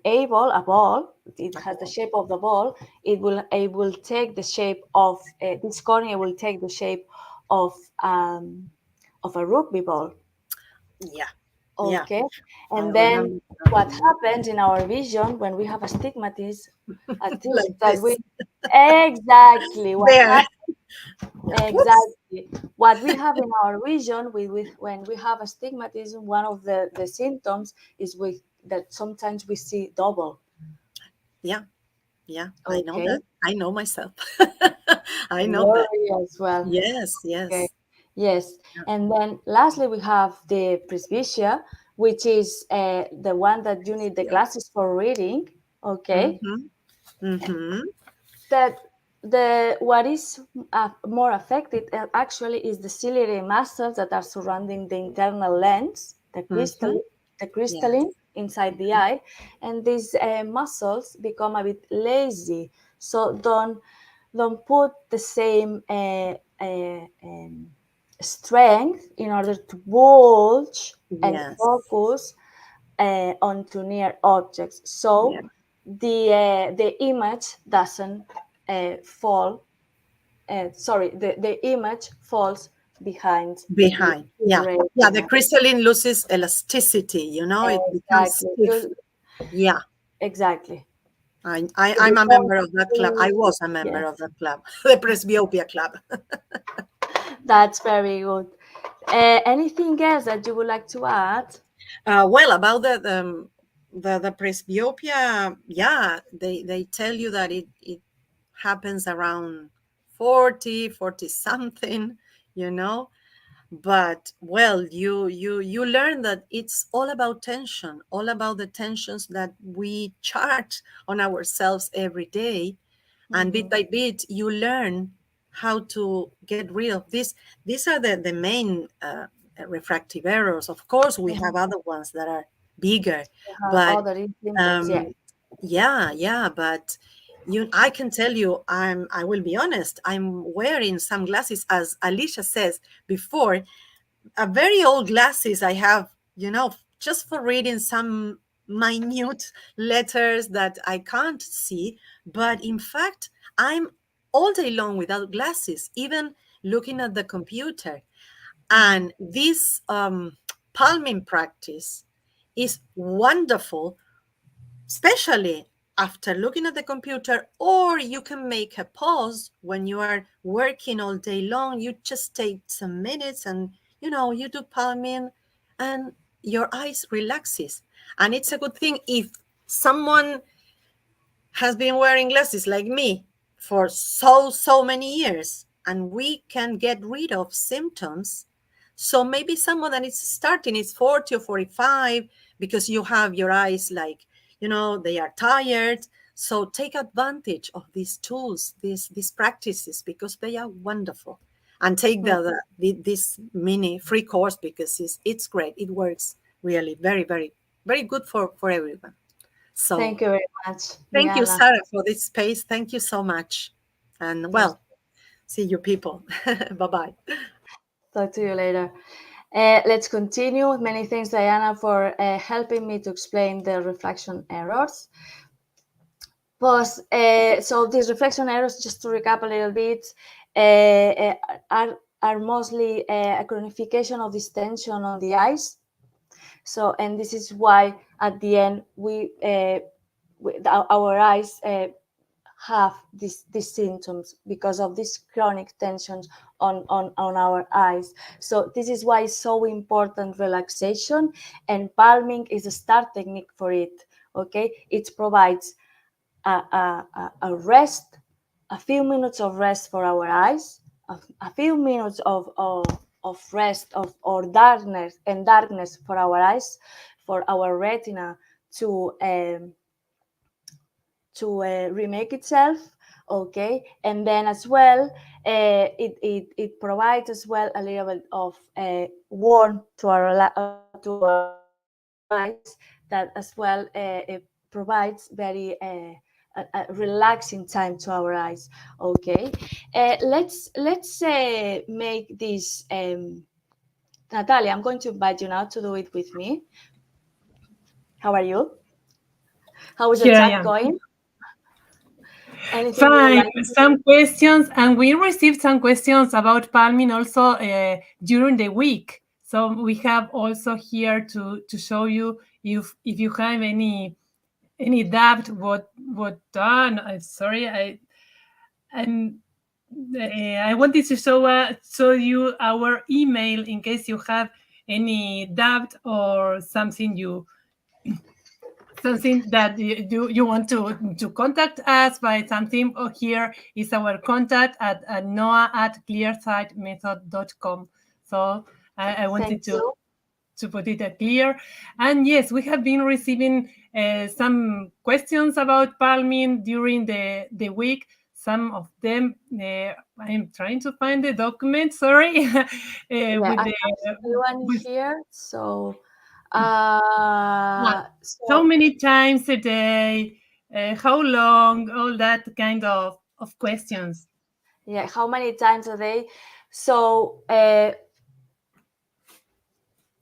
a ball, it has the shape of the ball. It will take the shape of this cornea will take the shape of a rugby ball. Yeah. Yeah. Okay, I and then remember what happens in our vision when we have astigmatism is like that this. we exactly what There. happens. Yeah. Whoops. Exactly. What we have in our vision with when we have astigmatism, one of the symptoms is that sometimes we see double. Yeah. Yeah. I know Okay. that. I know myself. I know that. Blurry as well. Yes. Okay. Yes. Yes. And then lastly, we have the presbytia, which is the one that you need the Yeah. glasses for reading. Okay. Mm-hmm. Mm-hmm. That the what is more affected actually is the ciliary muscles that are surrounding the internal lens, Mm-hmm. the Yes. crystalline inside the eye, and these muscles become a bit lazy. So don't put the same strength in order to bulge and Yes. focus onto near objects. So Yeah. the image doesn't fall. Sorry, the image falls behind the Behind. Yeah. Yeah. The retina. crystalline loses elasticity, it becomes Exactly. stiff. Yeah. Exactly. It I'm a becomes member of that club. too- I was a member of yes, that club, the presbyopia club. that's very good. Anything else that you would like to add? Well, about the presbyopia, yeah, they tell you that it happens around 40 something, you know. But well, you learn that it's all about tension, all about the tensions that we charge on ourselves every day, and bit Mhm. by bit you learn how to get rid of this. These are the main refractive errors. Of course we have Mhm. other ones that are bigger, We have but other symptoms, yeah. um yeah, but I can tell you, I will be honest, I'm wearing some glasses, as Alicia says before, a very old glasses I have, just for reading some minute letters that I can't see. But in fact, I'm all day long without glasses, even looking at the computer. Mhm. And this palming practice is wonderful, especially after looking at the computer, or you can make a pause when you are working all day long. You just take some minutes and you do palming, and your eyes relaxes. And it's a good thing if someone has been wearing glasses like me for so many years, and we can get rid of symptoms. So maybe someone that is starting is 40 or 45, because you have your eyes like, they are tired. So take advantage of these tools, these practices, because they are wonderful. And take this mini free course, because it's great. It works really very, very very good for everyone. So Thank you very much, thank you, Diana. Sarah, for this space. Thank you so much. And well, see you people. Bye-bye. Talk to you later. Let's continue. Many thanks, Diana, for helping me to explain the reflection errors. So these reflection errors, just to recap a little bit, are mostly a chronification of this tension on the eyes. So, and this is why at the end our eyes have these symptoms because of these chronic tensions on our eyes. So this is why it's so important relaxation, and palming is a start technique for it. Okay, it provides a rest, a few minutes of rest for our eyes, a few minutes of rest or darkness for our eyes, for our retina to remake itself. Okay, and then as well it provides as well a little bit of warmth to our eyes, that as well it provides very a relaxing time to our eyes. Okay, let's make this. Natalia, I'm going to invite you now to do it with me. How are you? How is the Here I chat am. going? Anything you would Fine. like to Some questions, and we received some questions about palming also during the week. So we have also here to show you if you have any doubt what done. Sorry, and I wanted to show you our email in case you have any doubt or something that you want to contact us by something. Here is our contact at noah@clearsightmethod.com. So I wanted to put it clear. And yes, we have been receiving some questions about palming during the week. Some of them, I'm trying to find the document, sorry. with one here. So so many times a day, how long, all that kind of questions. Yeah, how many times a day? So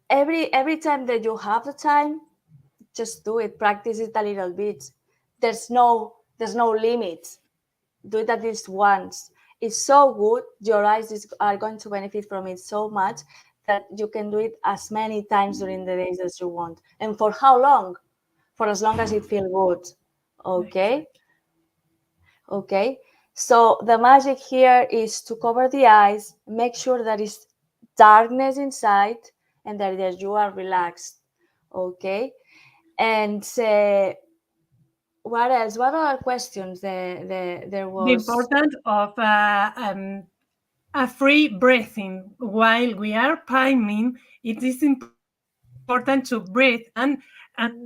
every time that you have the time, just do it. Practice it a little bit. There's no limit. Do it at least once. It's so good. Your eyes are going to benefit from it so much that you can do it as many times during the days as you want. And for how long? For as long as it feels good. Okay. Okay. So the magic here is to cover the eyes, make sure that it's darkness inside, and that you are relaxed. Okay. And what else? What other questions there was? The importance of a free breathing while we are palming. It is important to breathe and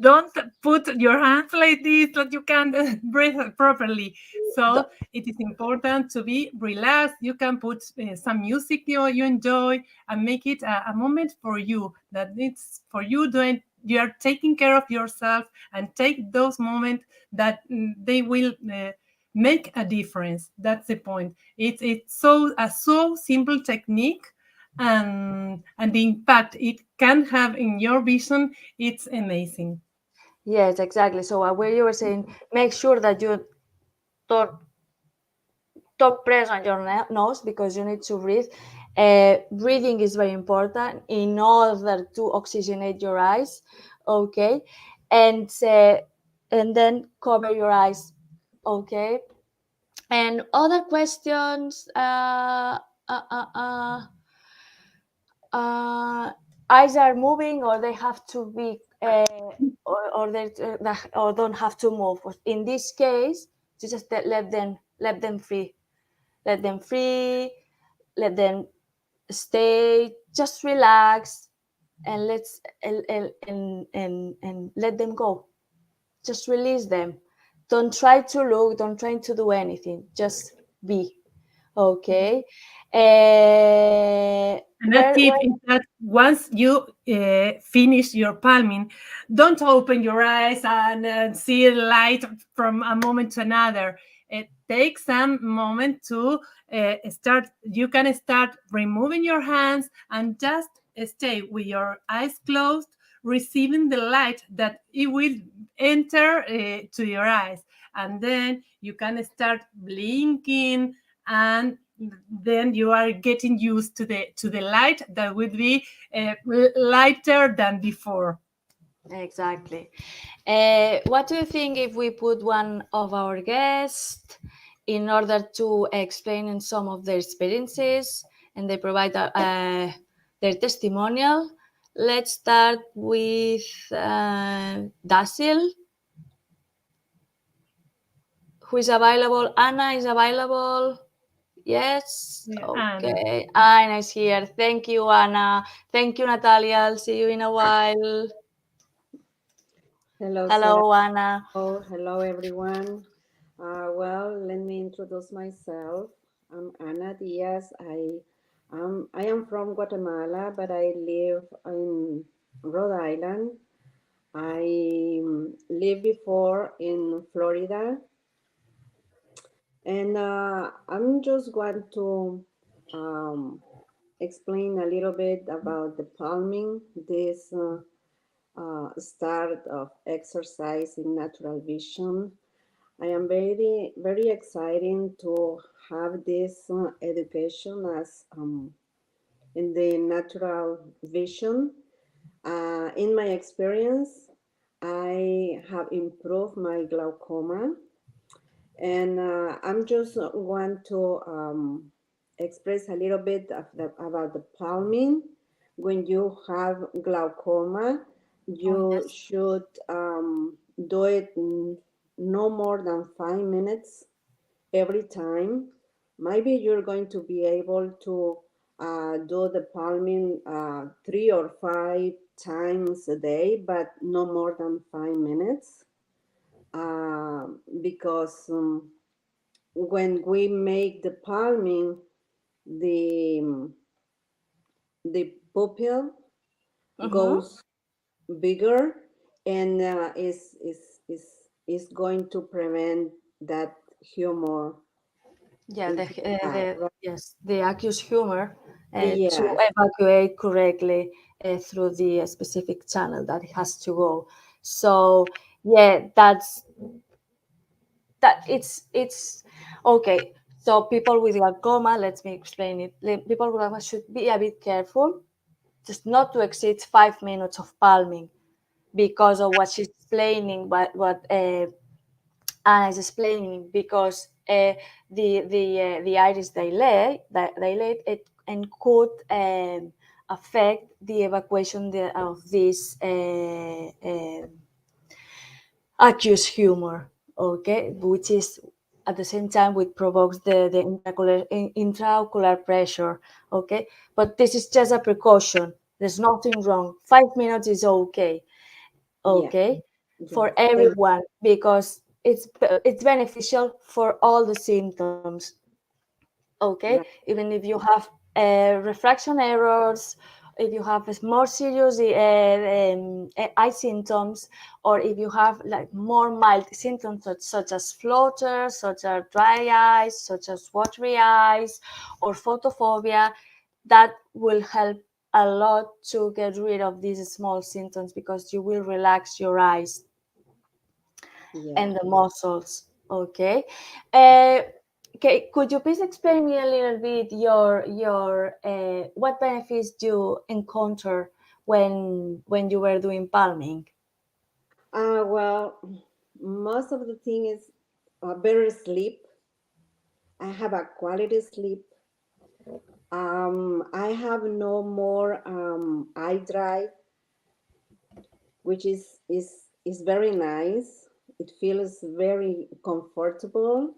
don't put your hands like this that you can't breathe properly. So it is important to be relaxed. You can put some music you enjoy and make it a moment for you, that it's for you doing. You are taking care of yourself, and take those moments that they will make a difference. That's the point. It's so simple technique, and the impact it can have in your vision, it's amazing. Yes, exactly. So where you were saying, make sure that you don't press on your nose, because you need to breathe. Breathing is very important in order to oxygenate your eyes. Okay, and then cover your eyes. Okay, and other questions. Eyes are moving, or they have to be, or they or don't have to move. In this case, you just let them free, let them free, let them stay, just relax, and and let them go. Just release them. Don't try to look. Don't try to do anything. Just be. Okay. And a tip is that once you finish your palming, don't open your eyes and see light from a moment to another. It takes some moment to start. You can start removing your hands and just stay with your eyes closed, receiving the light that it will enter to your eyes. And then you can start blinking, and then you are getting used to the light that would be lighter than before. Exactly. What do you think if we put one of our guests in order to explain in some of their experiences and they provide their testimonial? Let's start with Dasil, who is available. Anna is available. Yes. Yeah, Okay. Anna is here. Thank you, Anna. Thank you, Natalia. I'll see you in a while. Hello, Hello, Sarah. Anna. Hello, everyone. Well, let me introduce myself. I'm Ana Diaz. I am from Guatemala, but I live in Rhode Island. I lived before in Florida, and I'm just going to um, explain a little bit about the palming. This start of exercise in natural vision. I am very excited to have this education as in the natural vision. In my experience, I have improved my glaucoma, and I'm just want to express a little bit about the palming. When you have glaucoma, Oh, you yes. should do it no more than 5 minutes every time. Maybe you're going to be able to do the palming 3 or 5 times a day, but no more than 5 minutes, because when we make the palming, the the pupil Mm-hmm. goes bigger, and is going to prevent that humor Yeah, in the eye, right? yes, the aqueous humor to Yes, evacuate correctly through the specific channel that it has to go. So yeah, it's okay. So people with glaucoma, let me explain it. People with glaucoma should be a bit careful, just not to exceed 5 minutes of palming because of what she's explaining, what Anna is explaining, because the iris dilate it and could affect the evacuation of this aqueous humor, okay, which is at the same time which provokes the intraocular pressure, okay. But this is just a precaution. There's nothing wrong. 5 minutes is okay, yeah, okay, yes. for Thank everyone, because it's beneficial for all the symptoms, okay. right. Even if you have refraction errors, if you have more serious eye symptoms, or if you have like more mild symptoms such as flutters, such as dry eyes, such as watery eyes, or photophobia, that will help a lot to get rid of these small symptoms, because you will relax your eyes Yeah. and the muscles. Okay. Uh, okay. Could you please explain me a little bit your what benefits you encounter when you were doing palming? Well, most of the thing is better sleep. I have a quality sleep. I have no more eye dry, which is very nice. It feels very comfortable.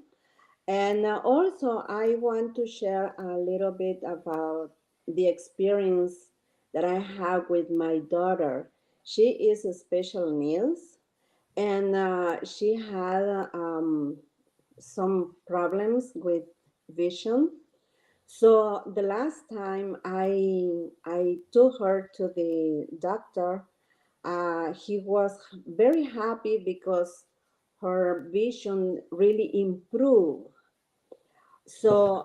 And also, I want to share a little bit about the experience that I have with my daughter. She is a special needs, and she had some problems with vision. So the last time I took her to the doctor, he was very happy because her vision really improved. So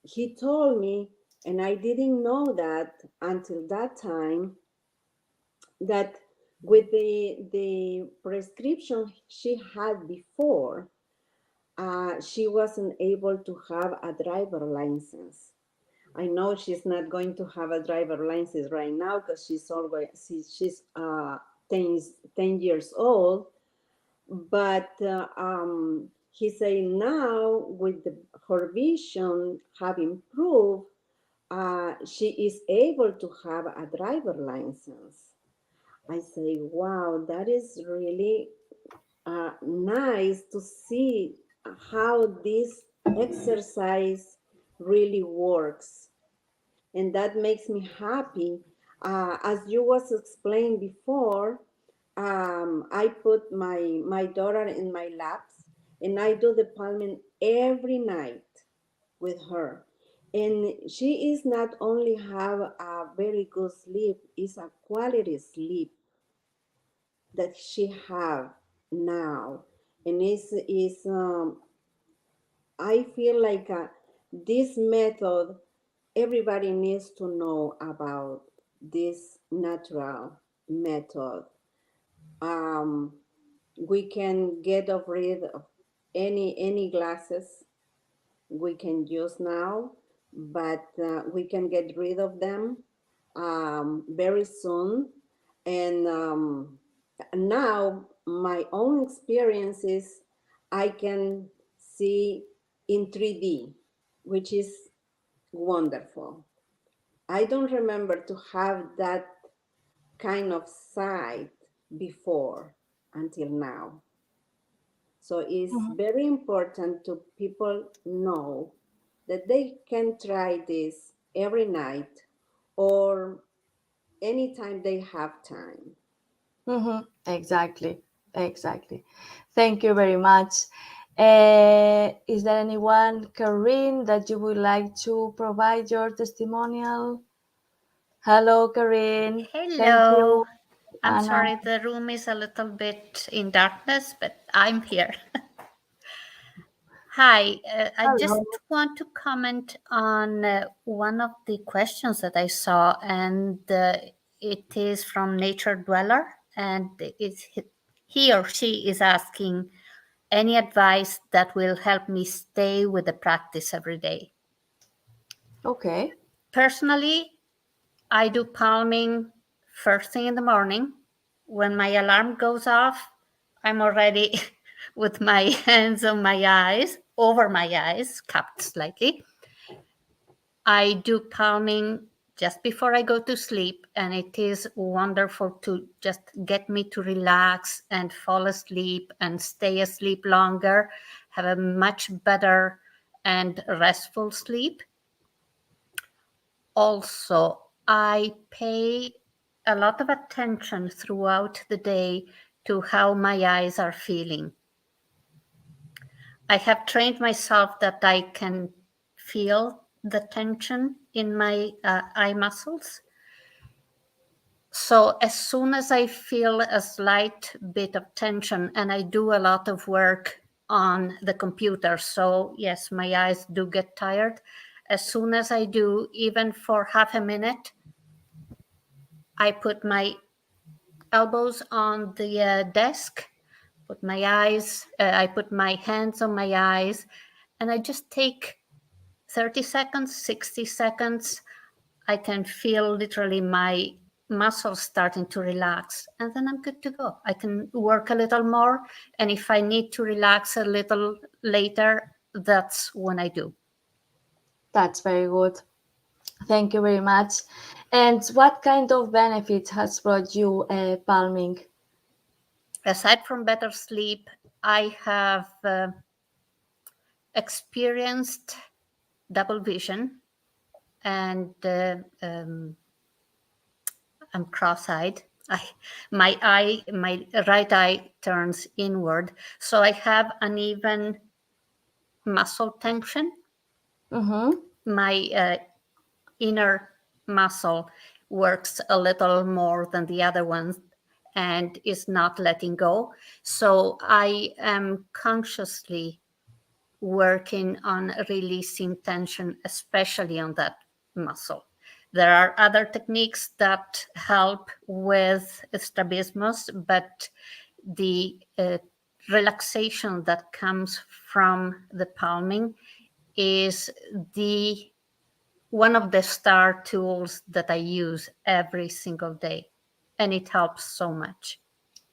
he told me, and I didn't know that until that time, that with the prescription she had before, she wasn't able to have a driver license. I know she's not going to have a driver license right now because she's 10 years old. But he said now with her vision have improved, she is able to have a driver license. I say, wow, that is really nice to see how this exercise really works, and that makes me happy. As you was explained before, I put my daughter in my laps, and I do the palming every night with her. And she is not only have a very good sleep, it's a quality sleep that she have now. And I feel like this method, everybody needs to know about this natural method. Um, we can get rid of any glasses we can use now, but we can get rid of them very soon. And now my own experiences, I can see in 3D, which is wonderful. I don't remember to have that kind of sight before until now. So it's very important to people know that they can try this every night or anytime they have time. Exactly. Exactly. Thank you very much. Is there anyone, Corinne, that you would like to provide your testimonial? Hello, Corinne. Thank Hello. you, I'm Anna. sorry, the room is a little bit in darkness, but I'm here. Hi, I Hello. just want to comment on one of the questions that I saw, and it is from Nature Dweller, and he or she is asking any advice that will help me stay with the practice every day. Okay. Personally, I do palming first thing in the morning. When my alarm goes off, I'm already with my hands on my eyes, over my eyes, cupped slightly. I do palming just before I go to sleep, and it is wonderful to just get me to relax and fall asleep and stay asleep longer, have a much better and restful sleep. Also, I pay a lot of attention throughout the day to how my eyes are feeling. I have trained myself that I can feel the tension in my eye muscles. So as soon as I feel a slight bit of tension, and I do a lot of work on the computer, so yes, my eyes do get tired. As soon as I do, even for half a minute, I put my elbows on the desk, I put my hands on my eyes, and I just take 30 seconds, 60 seconds. I can feel literally my muscles starting to relax, and then I'm good to go. I can work a little more, and if I need to relax a little later, that's when I do. That's very good. Thank you very much. And what kind of benefits has brought you palming? Aside from better sleep, I have experienced double vision, and I'm cross-eyed. My right eye turns inward, so I have uneven muscle tension. my inner muscle works a little more than the other ones and is not letting go. So I am consciously working on releasing tension, especially on that muscle. There are other techniques that help with strabismus, but the relaxation that comes from the palming is the one of the star tools that I use every single day, and it helps so much.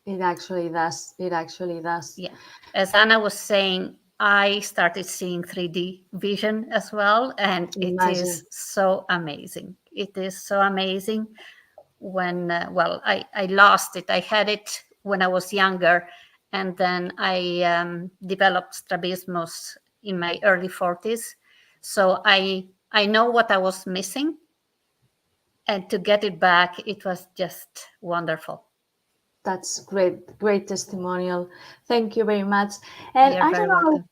It actually does. It actually does. Yeah. As Anna was saying, I started seeing 3D vision as well, and it Imagine. is so amazing. It is so amazing when, well, I lost it. I had it when I was younger, and then I developed strabismus in my early 40s. So I know what I was missing, and to get it back, it was just wonderful. That's great testimonial. Thank you very much. And You're very welcome.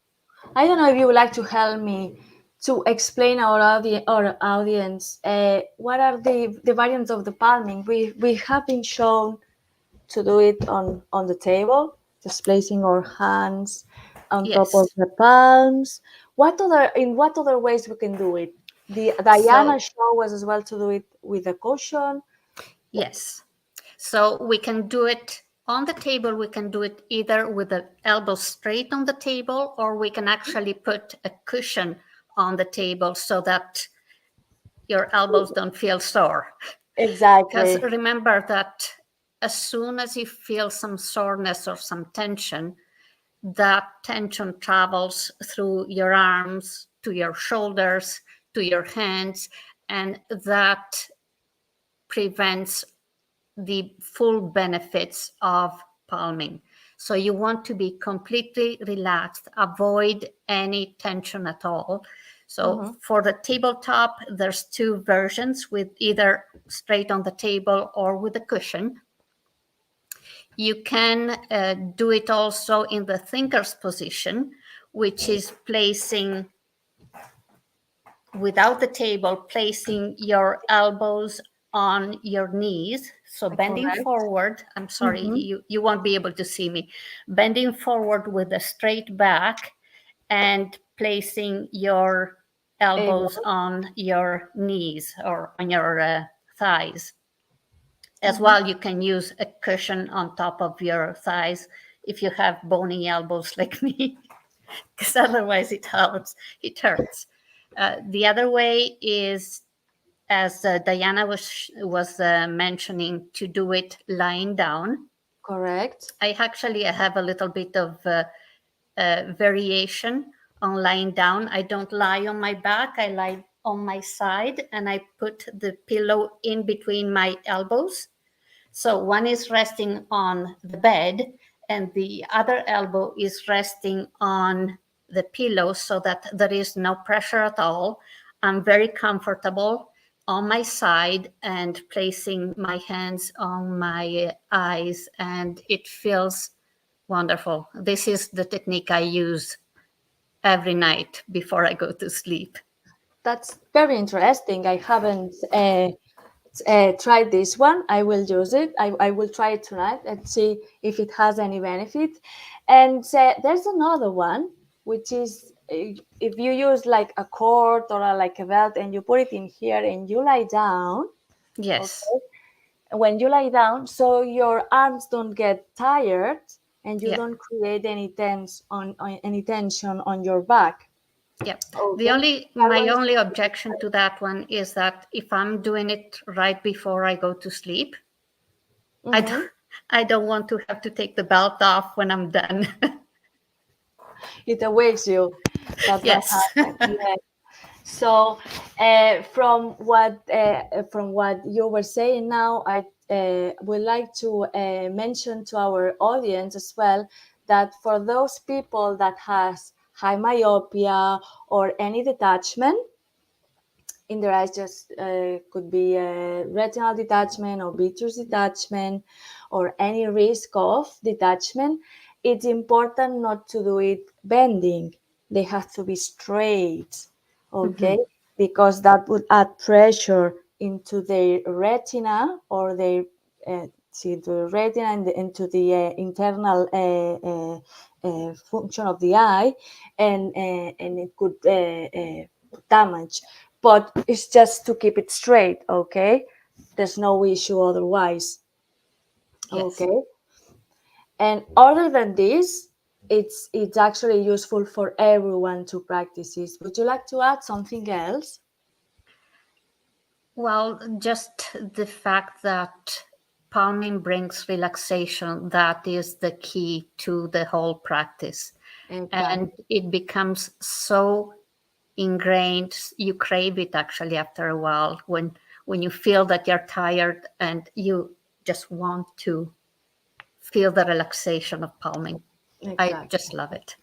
I don't know if you would like to help me to explain our audience what are the variants of the palming. We have been shown to do it on the table, just placing our hands on top of Yes. the palms. In what other ways we can do it? Diana showed us as well to do it with a cushion. Yes. So we can do it on the table. We can do it either with the elbow straight on the table, or we can actually put a cushion on the table so that your elbows don't feel sore. Because Exactly. remember that as soon as you feel some soreness or some tension, that tension travels through your arms, to your shoulders, to your hands, and that prevents the full benefits of palming. So you want to be completely relaxed, avoid any tension at all. So for the tabletop, there's two versions, with either straight on the table or with a cushion. You can do it also in the thinker's position, which is placing, without the table, placing your elbows on your knees. So bending Correct. forward, I'm sorry, you won't be able to see me. Bending forward with a straight back and placing your elbows on your knees or on your thighs. As well, you can use a cushion on top of your thighs if you have bony elbows like me, because otherwise it hurts. The other way is, as Diana was mentioning, to do it lying down. Correct. I have a little bit of variation on lying down. I don't lie on my back. I lie on my side, and I put the pillow in between my elbows. So one is resting on the bed, and the other elbow is resting on the pillow, so that there is no pressure at all. I'm very comfortable on my side and placing my hands on my eyes, and it feels wonderful. This is the technique I use every night before I go to sleep. That's very interesting. I haven't tried this one. I will use it. I will try it tonight and see if it has any benefit. And there's another one, which is if you use like a cord or like a belt and you put it in here and you lie down. Yes. Okay? When you lie down, so your arms don't get tired and you don't create any tension on your back. Yeah. Okay. My only objection to that one is that if I'm doing it right before I go to sleep, I don't want to have to take the belt off when I'm done. It awakes you. That's Yes. what happens. Yeah. So, from what you were saying now, I would like to mention to our audience as well that for those people that has high myopia or any detachment in their eyes, just could be a retinal detachment or vitreous detachment or any risk of detachment, it's important not to do it bending. They have to be straight. okay, because that would add pressure into their retina or their into the retina and into the internal function of the eye, and it could damage. But it's just to keep it straight, okay? There's no issue otherwise. Yes. Okay. And other than this, it's actually useful for everyone to practice this. Would you like to add something else? Well, just the fact that palming brings relaxation, that is the key to the whole practice. Exactly. And it becomes so ingrained, you crave it actually after a while when you feel that you're tired and you just want to feel the relaxation of palming. I Exactly. just love it.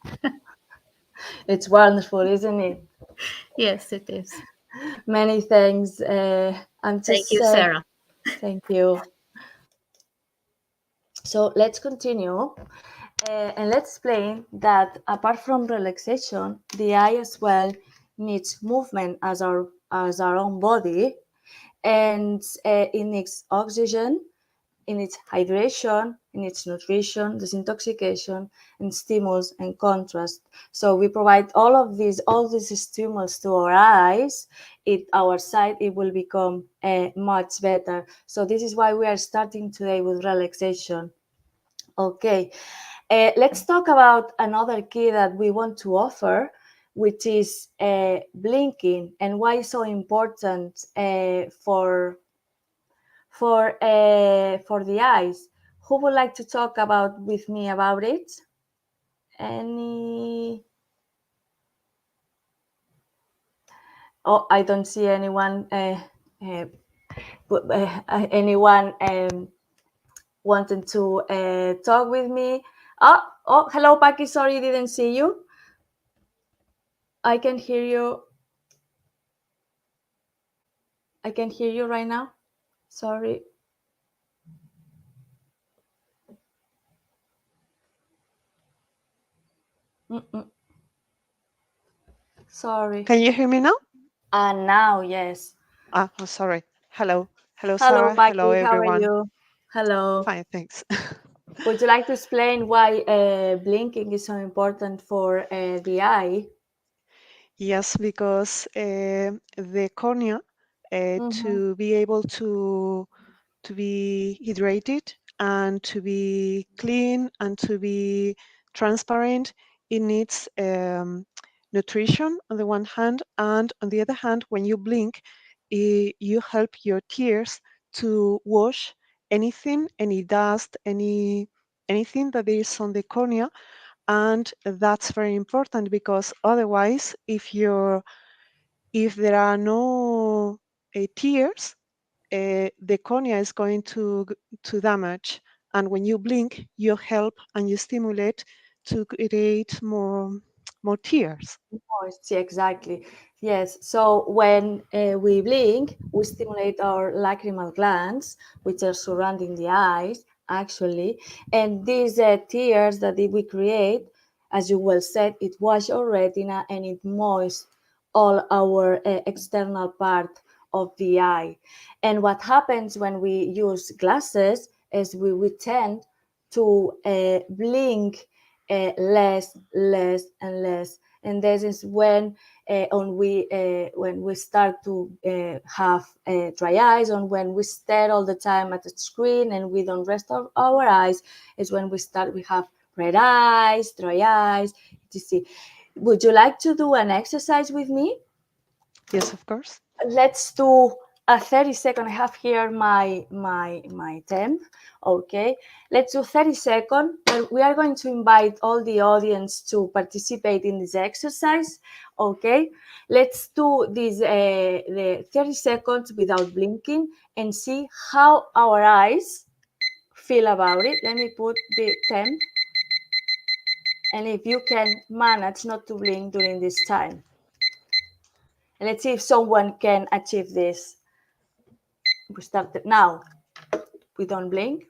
It's wonderful, isn't it? Yes, it is. Many thanks. I'm Thank just you, Sarah. thank you. So let's continue. And let's explain that apart from relaxation, the eye as well needs movement as our own body, and it needs oxygen, it needs hydration, it needs nutrition, disintoxication, and stimulus and contrast. So we provide all these stimulus to our eyes. Our sight it will become much better. So this is why we are starting today with relaxation. Okay. Let's talk about another key that we want to offer, which is blinking, and why it's so important for the eyes. Who would like to talk with me about it? Any? Oh, I don't see anyone. Anyone wanting to talk with me? Oh, hello, Paki. Sorry, didn't see you. I can hear you. I can hear you right now. Sorry. Mm-mm. Sorry. Can you hear me now? And now, yes. Oh, sorry. Hello. Hello, Hello, Sarah. Hello, Paki. How are everyone. you? Hello. Fine, thanks. Would you like to explain why blinking is so important for the eye? Yes, because the cornea, to be able to be hydrated and to be clean and to be transparent, it needs nutrition on the one hand, and on the other hand, when you blink, you help your tears to wash anything, any dust, anything that is on the cornea, and that's very important because otherwise, if there are no tears, the cornea is going to damage, and when you blink, you help and you stimulate to create more tears. Moist, yeah, exactly. Yes. So when we blink, we stimulate our lacrimal glands, which are surrounding the eyes, actually. And these tears that we create, as you well said, it wash our retina and it moist all our external part of the eye. And what happens when we use glasses is we tend to blink less and less, and this is when we start to have dry eyes, or when we stare all the time at the screen and we don't rest our eyes, is when we have red eyes, dry eyes, etc. Would you like to do an exercise with me? Yes, of course. Let's do a 30-second. I have here my temp. Okay, let's do 30-second. We are going to invite all the audience to participate in this exercise. Okay, let's do this the 30 seconds without blinking and see how our eyes feel about it. Let me put the temp, and if you can manage not to blink during this time. And let's see if someone can achieve this. We started now. We don't blink.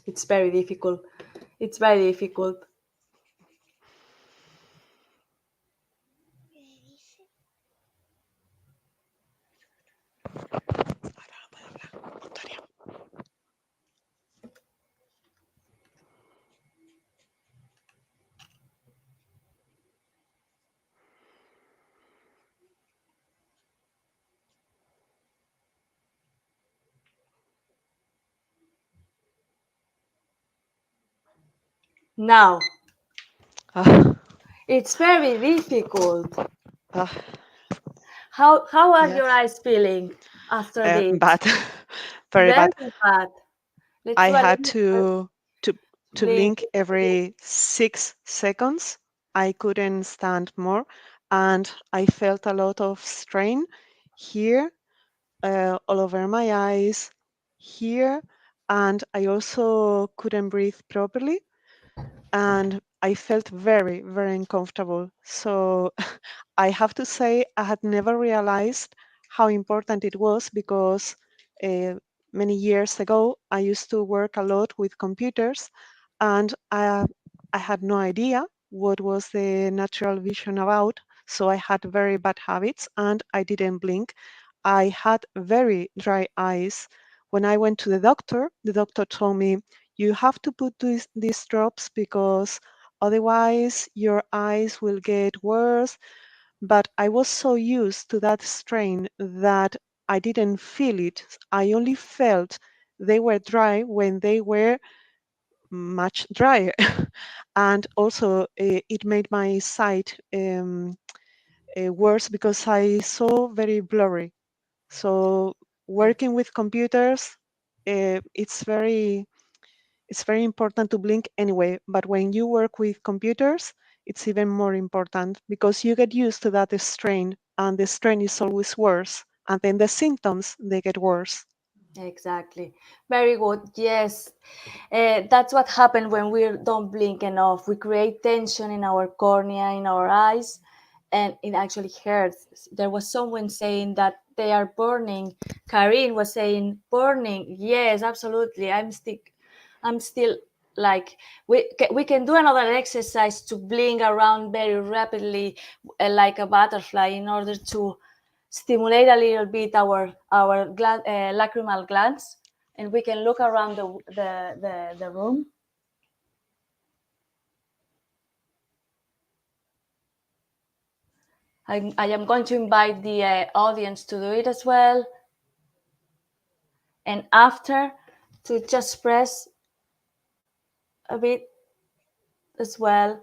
It's very difficult. It's very difficult. Now, Ah, it's very difficult. ah, How are yes. your eyes feeling after this? Bad, very Very bad. bad. Let's I do a had little to to blink. blink every 6 seconds. I couldn't stand more, and I felt a lot of strain here, all over my eyes, here, and I also couldn't breathe properly, and I felt very, very uncomfortable. So I have to say I had never realized how important it was because uh, many years ago I used to work a lot with computers, and I had no idea what was the natural vision about. So I had very bad habits and I didn't blink. I had very dry eyes. When I went to the doctor told me, you have to put these drops because otherwise your eyes will get worse. But I was so used to that strain that I didn't feel it. I only felt they were dry when they were much drier. And also, it made my sight worse because I saw very blurry. So working with computers, it's very important to blink anyway. But when you work with computers, it's even more important because you get used to that strain, and the strain is always worse, and then the symptoms they get worse. Exactly. Very good. Yes. That's what happens when we don't blink enough. We create tension in our cornea, in our eyes, and it actually hurts. There was someone saying that they are burning. Karine was saying burning. Yes, absolutely. I'm still like we can do another exercise to blink around very rapidly, like a butterfly, in order to stimulate a little bit our lacrimal glands, and we can look around the room. I am going to invite the audience to do it as well, and after, to just press a bit as well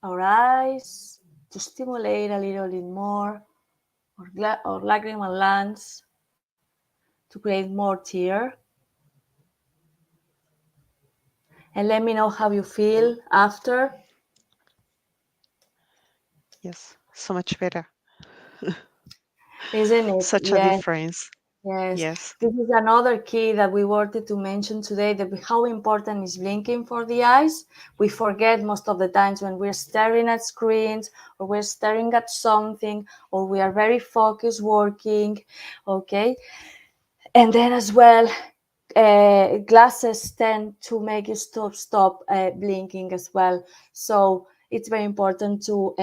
our eyes to stimulate a little bit more or lacrimal glands to create more tear. And let me know how you feel after. Yes, so much better. Isn't it? Such a Yes. difference. Yes, Yes. this is another key that we wanted to mention today, that how important is blinking for the eyes. We forget most of the times when we're staring at screens or we're staring at something or we are very focused working, okay? And then as well, glasses tend to make you stop blinking as well. So it's very important to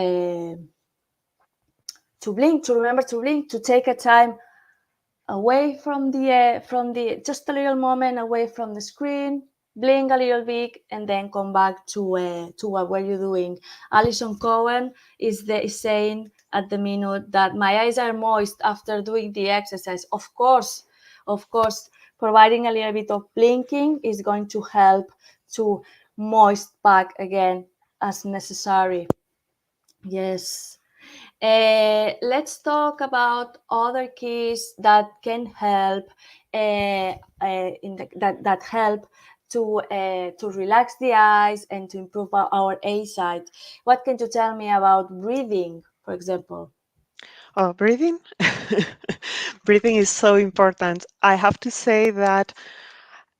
blink, to remember to blink, to take a time away from the just a little moment away from the screen, blink a little bit, and then come back to what were you doing. Alison Cohen is saying at the minute that my eyes are moist after doing the exercise. Of course, providing a little bit of blinking is going to help to moist back again as necessary. Yes. Let's talk about other keys that can help that help to relax the eyes and to improve our eyesight. What can you tell me about breathing, for example? Oh, breathing? Breathing is so important. I have to say that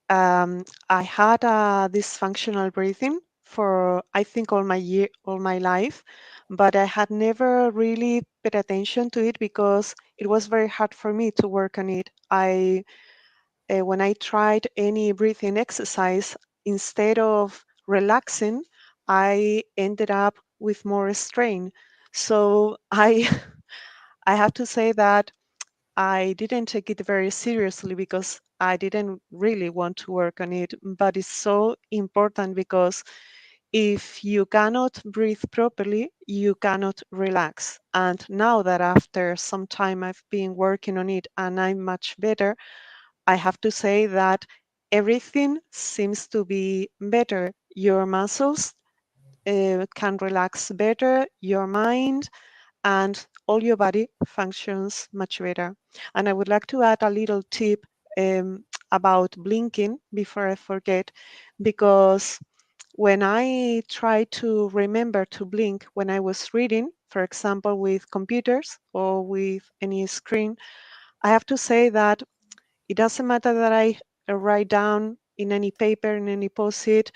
I had a dysfunctional breathing for I think all my life, but I had never really paid attention to it because it was very hard for me to work on it. when I tried any breathing exercise, instead of relaxing, I ended up with more strain. So I I have to say that I didn't take it very seriously because I didn't really want to work on it. But it's so important because if you cannot breathe properly, you cannot relax. And now that after some time I've been working on it and I'm much better, I have to say that everything seems to be better. Your muscles can relax better, your mind, and all your body functions much better. And I would like to add a little tip about blinking before I forget, because when I try to remember to blink when I was reading, for example, with computers or with any screen, I have to say that it doesn't matter that I write down in any paper, in any post-it,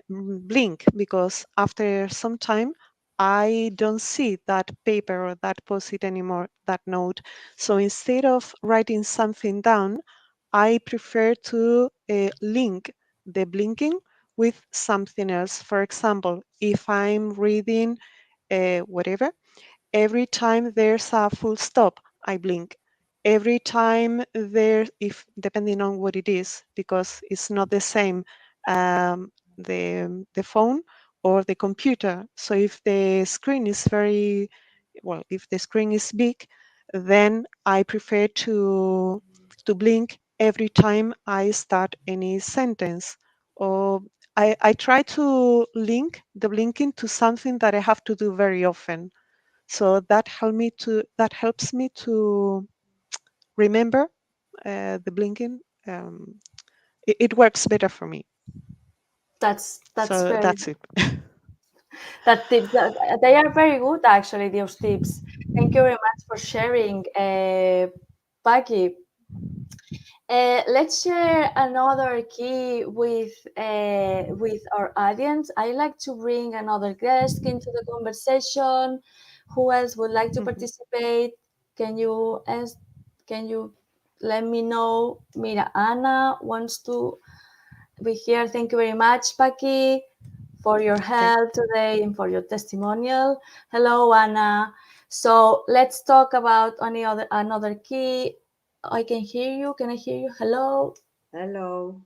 blink, because after some time, I don't see that paper or that post-it anymore, that note. So instead of writing something down, I prefer to link the blinking with something else. For example, if I'm reading whatever, every time there's a full stop, I blink. Every time if depending on what it is, because it's not the same, the phone or the computer. So if the screen is if the screen is big, then I prefer to blink every time I start any sentence. Or I try to link the blinking to something that I have to do very often. So that helps me to remember the blinking. It works better for me. That's So very that's it. that tips they are very good actually, those tips. Thank you very much for sharing, Paki. Let's share another key with our audience. I like to bring another guest into the conversation. Who else would like to participate? Can you let me know? Mira, Anna wants to be here. Thank you very much, Paki, for your help today and for your testimonial. Hello, Anna. So let's talk about another key. I can hear you. Can I hear you? Hello. Hello.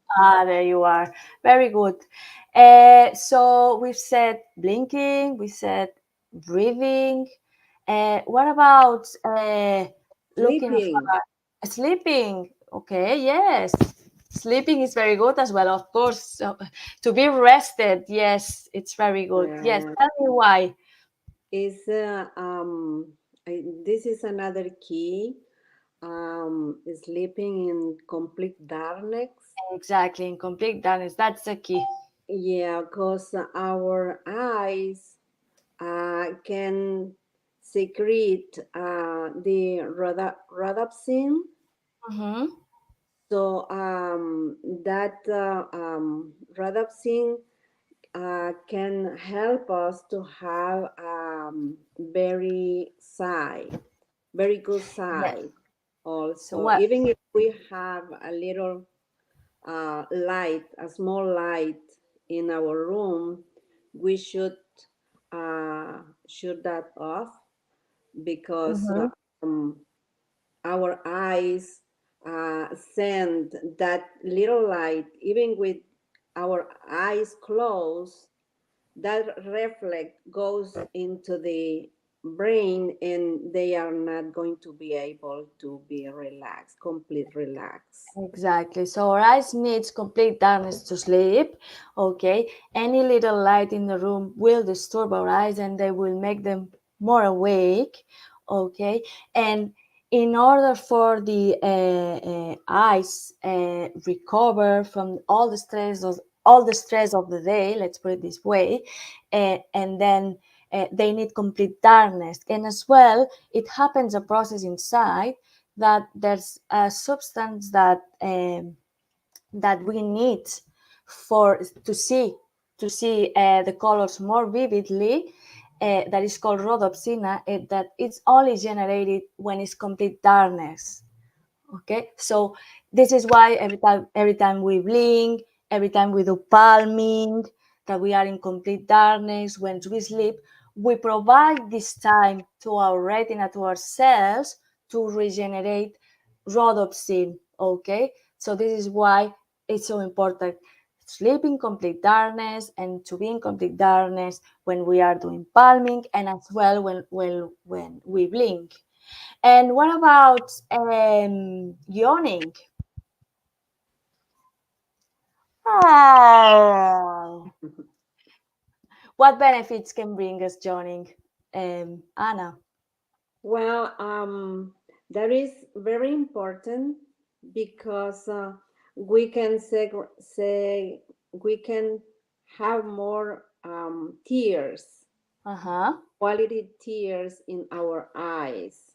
There you are. Very good. So we've said blinking. We said breathing. What about looking Sleeping. afar? Sleeping. Okay. Yes. Sleeping is very good as well. Of course, to be rested. Yes, it's very good. Yes. Tell me why. Is this is another key. Sleeping in complete darkness. Exactly. In complete darkness. That's the key. Yeah, because our eyes can secrete the rhodopsin. Mm-hmm. So that rhodopsin can help us to have very good Yes. sight. So Also, what? even if we have a little light, a small light in our room, we should shut that off because Mm-hmm. our eyes send that little light, even with our eyes closed, that reflect goes into the brain and they are not going to be able to be relaxed, complete relax. Exactly. So our eyes needs complete darkness to sleep. Okay. Any little light in the room will disturb our eyes and they will make them more awake. Okay. And in order for the eyes recover from all the stress of the day, let's put it this way, and then they need complete darkness. And as well, it happens a process inside that there's a substance that we need for to see the colors more vividly. That is called rhodopsin. That it's only generated when it's complete darkness. Okay, so this is why every time we blink, every time we do palming, that we are in complete darkness, when we sleep, we provide this time to our retina, to our cells, to regenerate rhodopsin. Okay, so this is why it's so important sleep in complete darkness and to be in complete darkness when we are doing palming, and as well when we blink. And what about yawning? Oh, what benefits can bring us yawning, Anna? Well, that is very important because we can say we can have more tears, Uh-huh. quality tears in our eyes.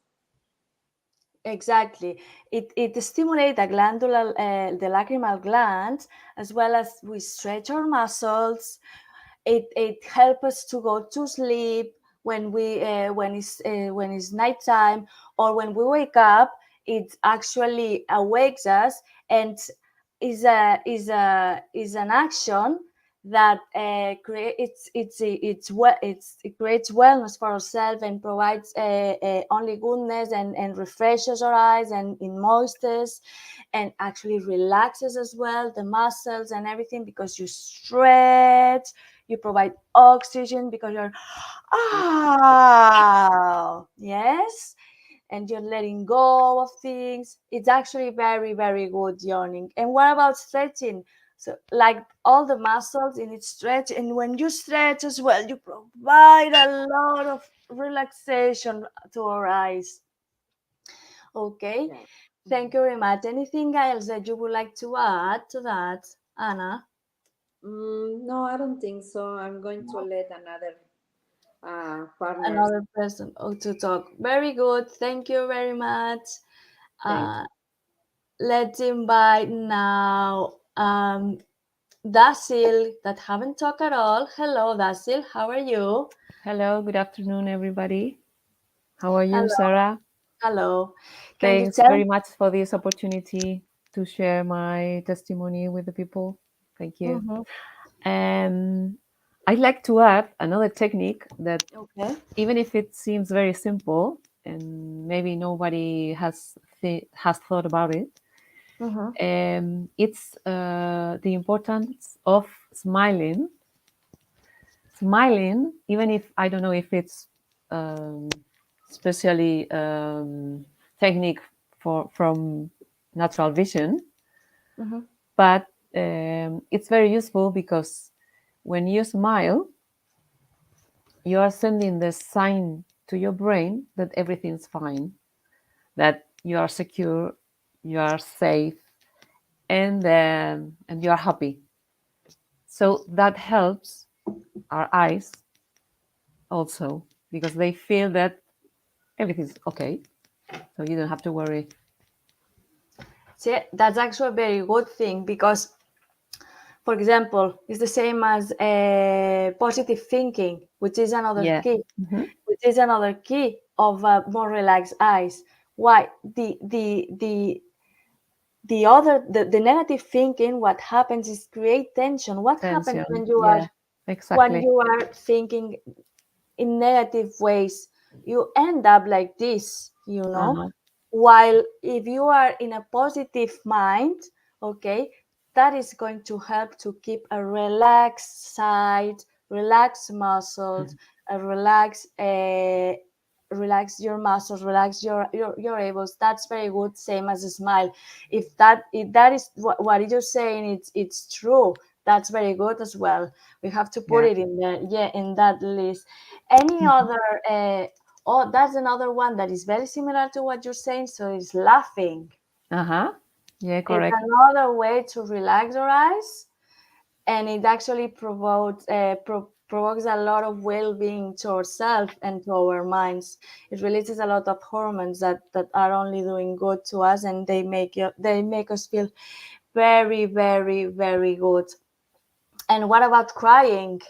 Exactly. It stimulates the lacrimal glands, as well as we stretch our muscles. It helps us to go to sleep when it's nighttime, or when we wake up. It actually awakes us, and is an action that creates it creates wellness for ourselves, and provides only goodness, and refreshes our eyes, and it moistens, and actually relaxes as well the muscles and everything, because you stretch, you provide oxygen, because you're yes, and you're letting go of things. It's actually very, very good yawning. And what about stretching? So, like all the muscles in its stretch, and when you stretch as well, you provide a lot of relaxation to our eyes. Okay, Yeah. thank you very much. Anything else that you would like to add to that, Anna? No, I don't think so. I'm going to let another partner. Another person to talk. Very good. Thank you very much. Thank Uh, let's invite now Dasil, that haven't talked at all. Hello, Dasil. How are you? Hello, good afternoon, everybody. How are you, Hello. Sarah? Hello. Can you Thanks tell? very much for this opportunity to share my testimony with the people. Thank you. Mhm. And I'd like to add another technique that, Okay. even if it seems very simple and maybe nobody has thought about it, Mhm. it's the importance of smiling. Smiling, even if I don't know if it's um, especially technique from natural vision, Mhm. but it's very useful because when you smile, you are sending the sign to your brain that everything's fine, that you are secure, you are safe, and you are happy. So that helps our eyes also, because they feel that everything's okay, so you don't have to worry. See, that's actually a very good thing, because, for example, it's the same as positive thinking, which is another Yeah. key, Mhm. of more relaxed eyes. Why? The negative thinking, what happens is create tension. What happens Tension. when you are Yeah, exactly. thinking in negative ways? You end up like this, Uh-huh. while if you are in a positive mind, okay, that is going to help to keep a relaxed side, relaxed muscles, a relax your muscles, relax your elbows. That's very good, same as a smile. If that is what you're saying, it's true, that's very good as well. We have to put Yeah. it in there, yeah, in that list. Any Mhm. other oh, that's another one that is very similar to what you're saying, so it's laughing. Uh-huh. Yeah, It's correct. another way to relax your eyes, and it actually provokes a lot of well-being to ourselves and to our minds. It releases a lot of hormones that are only doing good to us, and they make us feel very, very, very good. And what about crying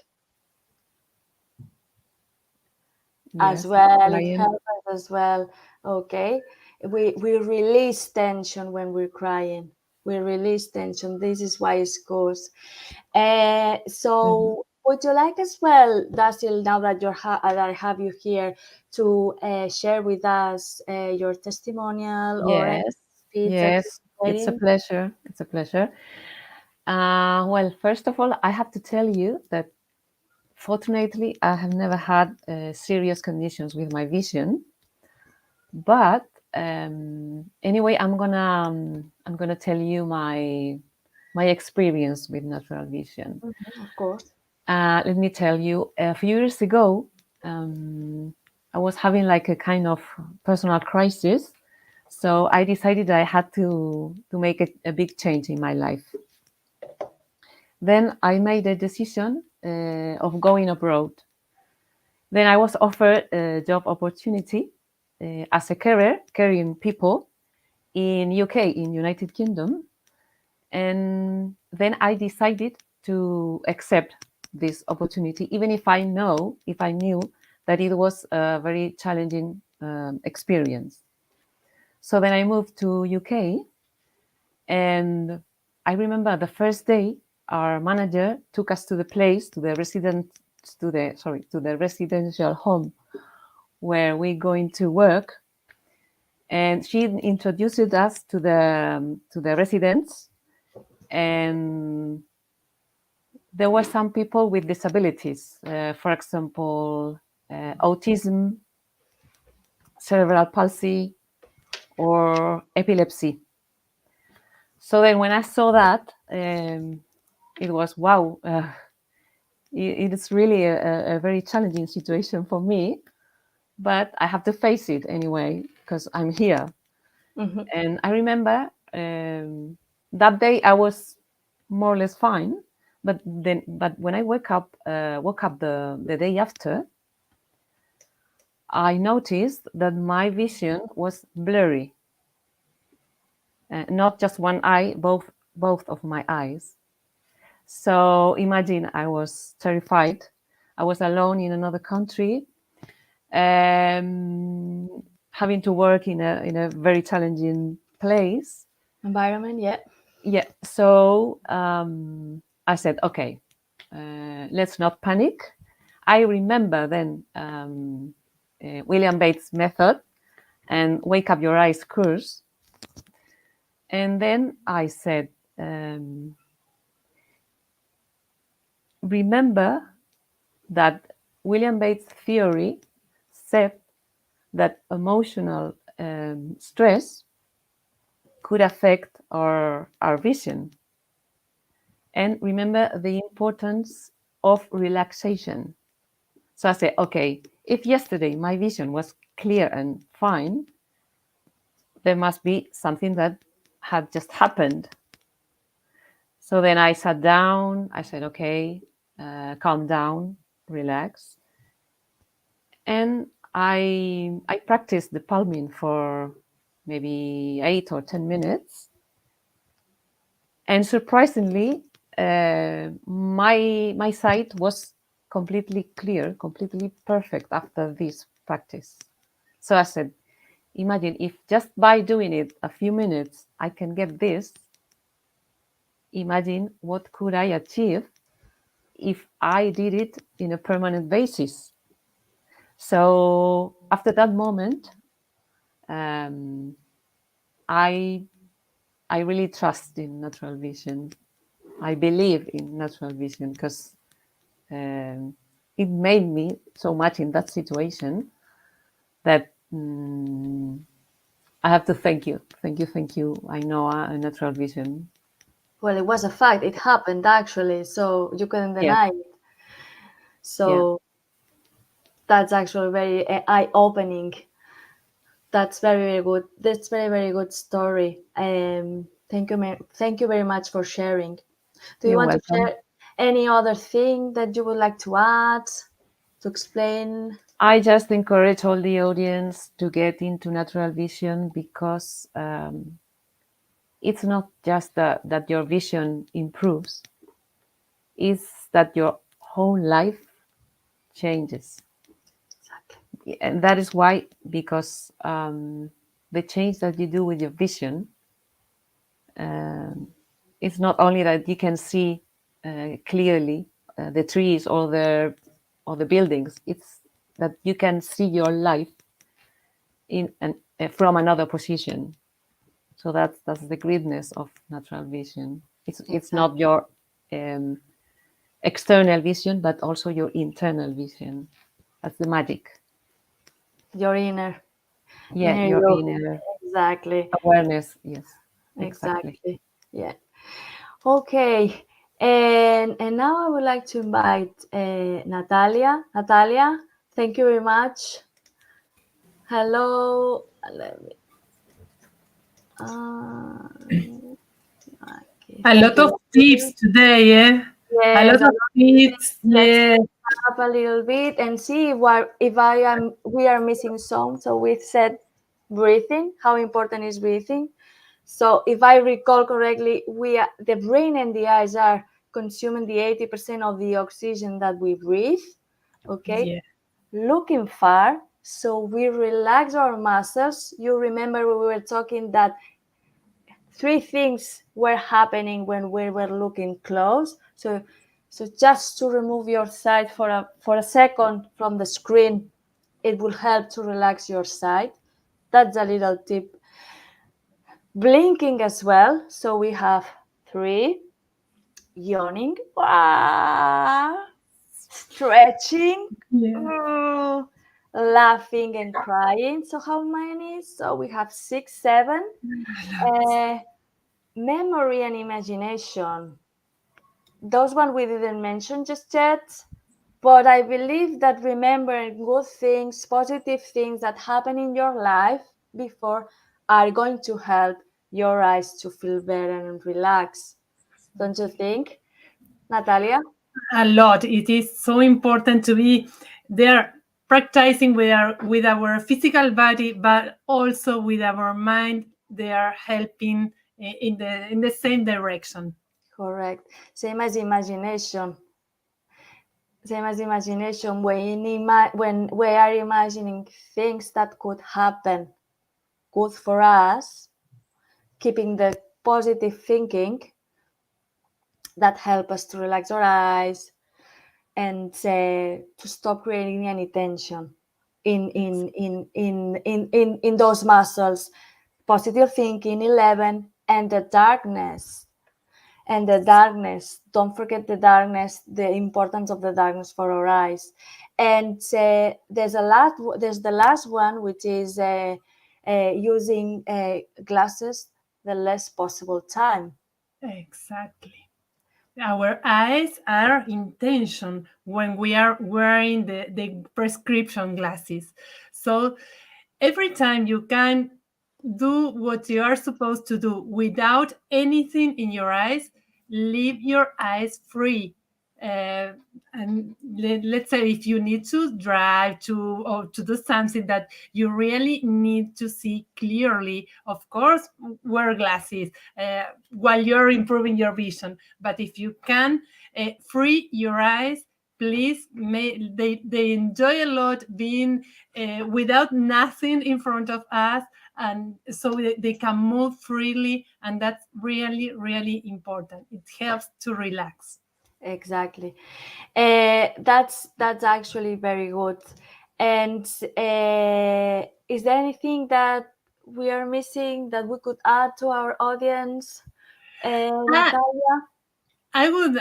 as Yes. well? It Lion. helps us as well. Okay. we release tension when we're crying. We release tension. This is why it's caused. So would you like as well, Dasil, now that that I have you here, to share with us your testimonial or any Yes, tips that yes, you're it's a getting? pleasure. It's a pleasure. Well, first of all, I have to tell you that fortunately, I have never had serious conditions with my vision. But anyway, I'm gonna tell you my experience with natural vision. Of course. Let me tell you, a few years ago, I was having like a kind of personal crisis. So I decided I had to make a big change in my life. Then I made a decision of going abroad. Then I was offered a job opportunity as a carer, carrying people in UK, in United Kingdom. And then I decided to accept this opportunity, even if I knew that it was a very challenging experience. So then I moved to UK, and I remember the first day our manager took us to the place, to the residential home where we're going to work, and she introduced us to the residents, and there were some people with disabilities, for example, autism, cerebral palsy, or epilepsy. So then when I saw that, it was wow. It is really a very challenging situation for me, but I have to face it anyway because I'm here. And I remember that day I was more or less fine, but when I woke up the day after, I noticed that my vision was blurry. Not just one eye, both of my eyes. So imagine, I was terrified. I was alone in another country, having to work in a very challenging place. Environment, yeah. Yeah. So I said, okay, let's not panic. I remember then William Bates' method and wake up your eyes course. And then I said, remember that William Bates' theory said that emotional stress could affect our vision. And remember the importance of relaxation. So I said, okay, if yesterday my vision was clear and fine, there must be something that had just happened. So then I sat down, I said, okay, calm down, relax. And I practiced the palming for maybe 8 or 10 minutes. And surprisingly, my sight was completely clear, completely perfect after this practice. So I said, imagine if just by doing it a few minutes, I can get this. Imagine what could I achieve if I did it in a permanent basis. So after that moment, I really trust in natural vision. I believe in natural vision because it made me so much in that situation that I have to thank you, Ainhoa, and natural vision. Well, it was a fact. It happened actually, so you couldn't deny it. So that's actually very eye-opening. That's very, very good. That's very, very good story. Thank you very much for sharing. Do you You're want to welcome. share any other thing that you would like to add, to explain? I just encourage all the audience to get into natural vision because it's not just that your vision improves, it's that your whole life changes. Exactly. And that is why, because the change that you do with your vision, it's not only that you can see clearly the trees or the buildings, it's that you can see your life from another position. So that's the greatness of natural vision. It's not your external vision, but also your internal vision. That's the magic. Your inner. Yeah, your yoga. inner Exactly. awareness. Yes, exactly. Yeah. Okay. And now I would like to invite Natalia. Natalia, thank you very much. Hello. Let me. Okay, A lot of tips today, eh? Yes, A lot of tips. Yeah. Up a little bit and see if we are missing some. So we said breathing. How important is breathing? So if I recall correctly, the brain and the eyes are consuming the 80% of the oxygen that we breathe. Okay. Yeah. Looking far, so we relax our muscles. You remember we were talking that 3 things were happening when we were looking close. So just to remove your sight for a second from the screen, it will help to relax your sight. That's a little tip. Blinking as well. So we have 3. Yawning. Stretching. Yeah. Laughing and crying. So how many? So we have 6, 7. Memory and imagination. Those one we didn't mention just yet, but I believe that remembering good things, positive things that happen in your life before are going to help your eyes to feel better and relax. Don't you think, Natalia? A lot. It is so important to be there practicing with our physical body, but also with our mind. They are helping in the same direction. Correct. Same as imagination. When we are imagining things that could happen good for us, keeping the positive thinking, that help us to relax our eyes and to stop creating any tension in those muscles. Positive thinking, 11, and the darkness. Don't forget the darkness, the importance of the darkness for our eyes. And there's the last one, which is using glasses the less possible time. Exactly. Our eyes are in tension when we are wearing the prescription glasses. So every time you can do what you are supposed to do without anything in your eyes, leave your eyes free. And let's say if you need to drive or to do something that you really need to see clearly, of course, wear glasses while you're improving your vision. But if you can free your eyes, please, they enjoy a lot being without nothing in front of us, and so they can move freely, and that's really, really important. It helps to relax. Exactly. That's actually very good. And is there anything that we are missing that we could add to our audience, Natalia? I would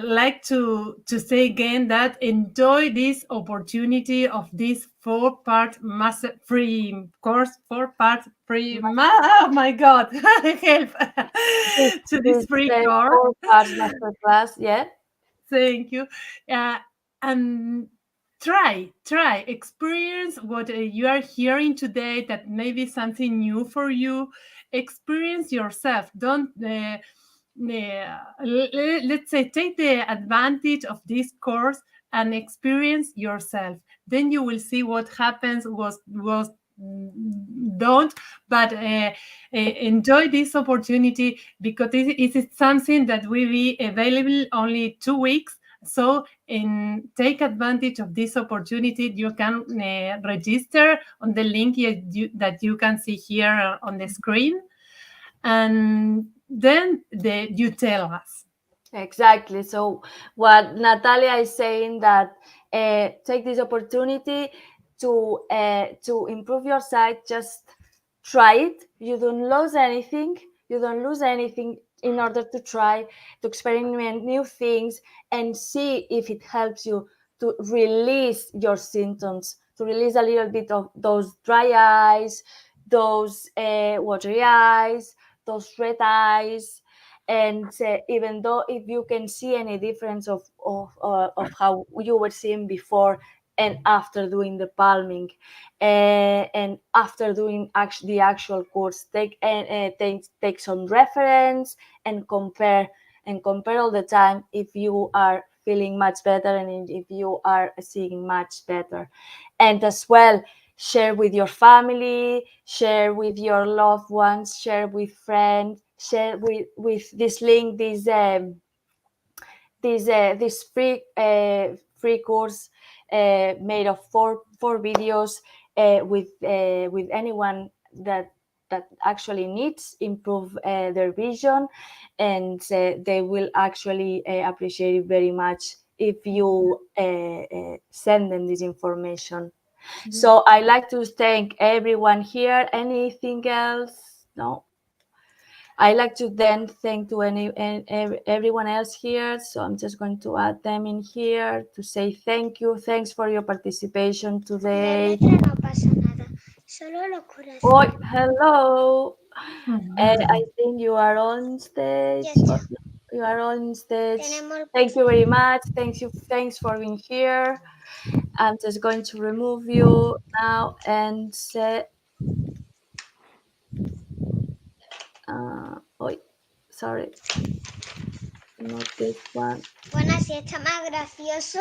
like to say again that enjoy this opportunity of this 4-part free course, 4-part free. Oh my God, help to this free course. 4-part masterclass, yeah. Thank you. And try experience what you are hearing today, that may be something new for you. Experience yourself. Don't let's say take the advantage of this course and experience yourself. Then you will see what happens. Don't, but enjoy this opportunity, because it is something that will be available only 2 weeks, So take advantage of this opportunity. You can register on the link that you can see here on the screen. And then you tell us. Exactly. So what Natalia is saying, that take this opportunity to improve your sight. Just try it. You don't lose anything. You don't lose anything in order to try to experiment new things and see if it helps you to release your symptoms, to release a little bit of those dry eyes, those watery eyes, those red eyes. And even though if you can see any difference of how you were seeing before and after doing the palming, and after doing the actual course, take some reference and compare all the time if you are feeling much better and if you are seeing much better. And as well, share with your family, share with your loved ones, share with friends, share with this link, this free course made of four videos with anyone that actually needs improve their vision, and they will actually appreciate it very much if you send them this information. So I like to thank everyone here. Anything else? No. I like to then thank to everyone else here. So I'm just going to add them in here to say thank you. Thanks for your participation today. La letra no pasa nada, solo los corazones. Oh, hello. I think you are on stage. Yes. You are on stage. Tenemos Thank you very much. Thanks for being here. I'm just going to remove you now and say, oh, sorry, not this one. Bueno, si está más gracioso.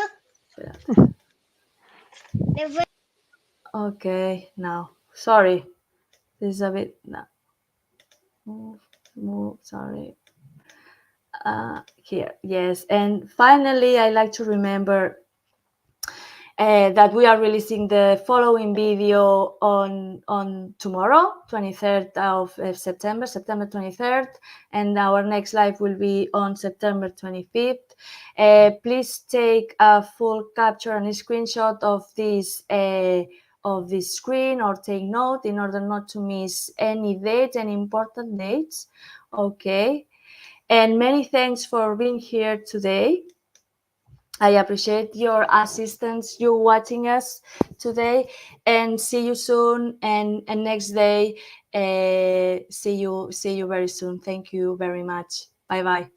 Okay, now, sorry, this is a bit, no. Move, sorry. Here, yes. And finally, I like to remember that we are releasing the following video on tomorrow, 23rd of September 23rd, and our next live will be on September 25th. Please take a full capture and a screenshot of this screen, or take note in order not to miss any date, any important dates. Okay, and many thanks for being here today. I appreciate your assistance, you watching us today, and see you soon. And next day, see you very soon. Thank you very much. Bye bye.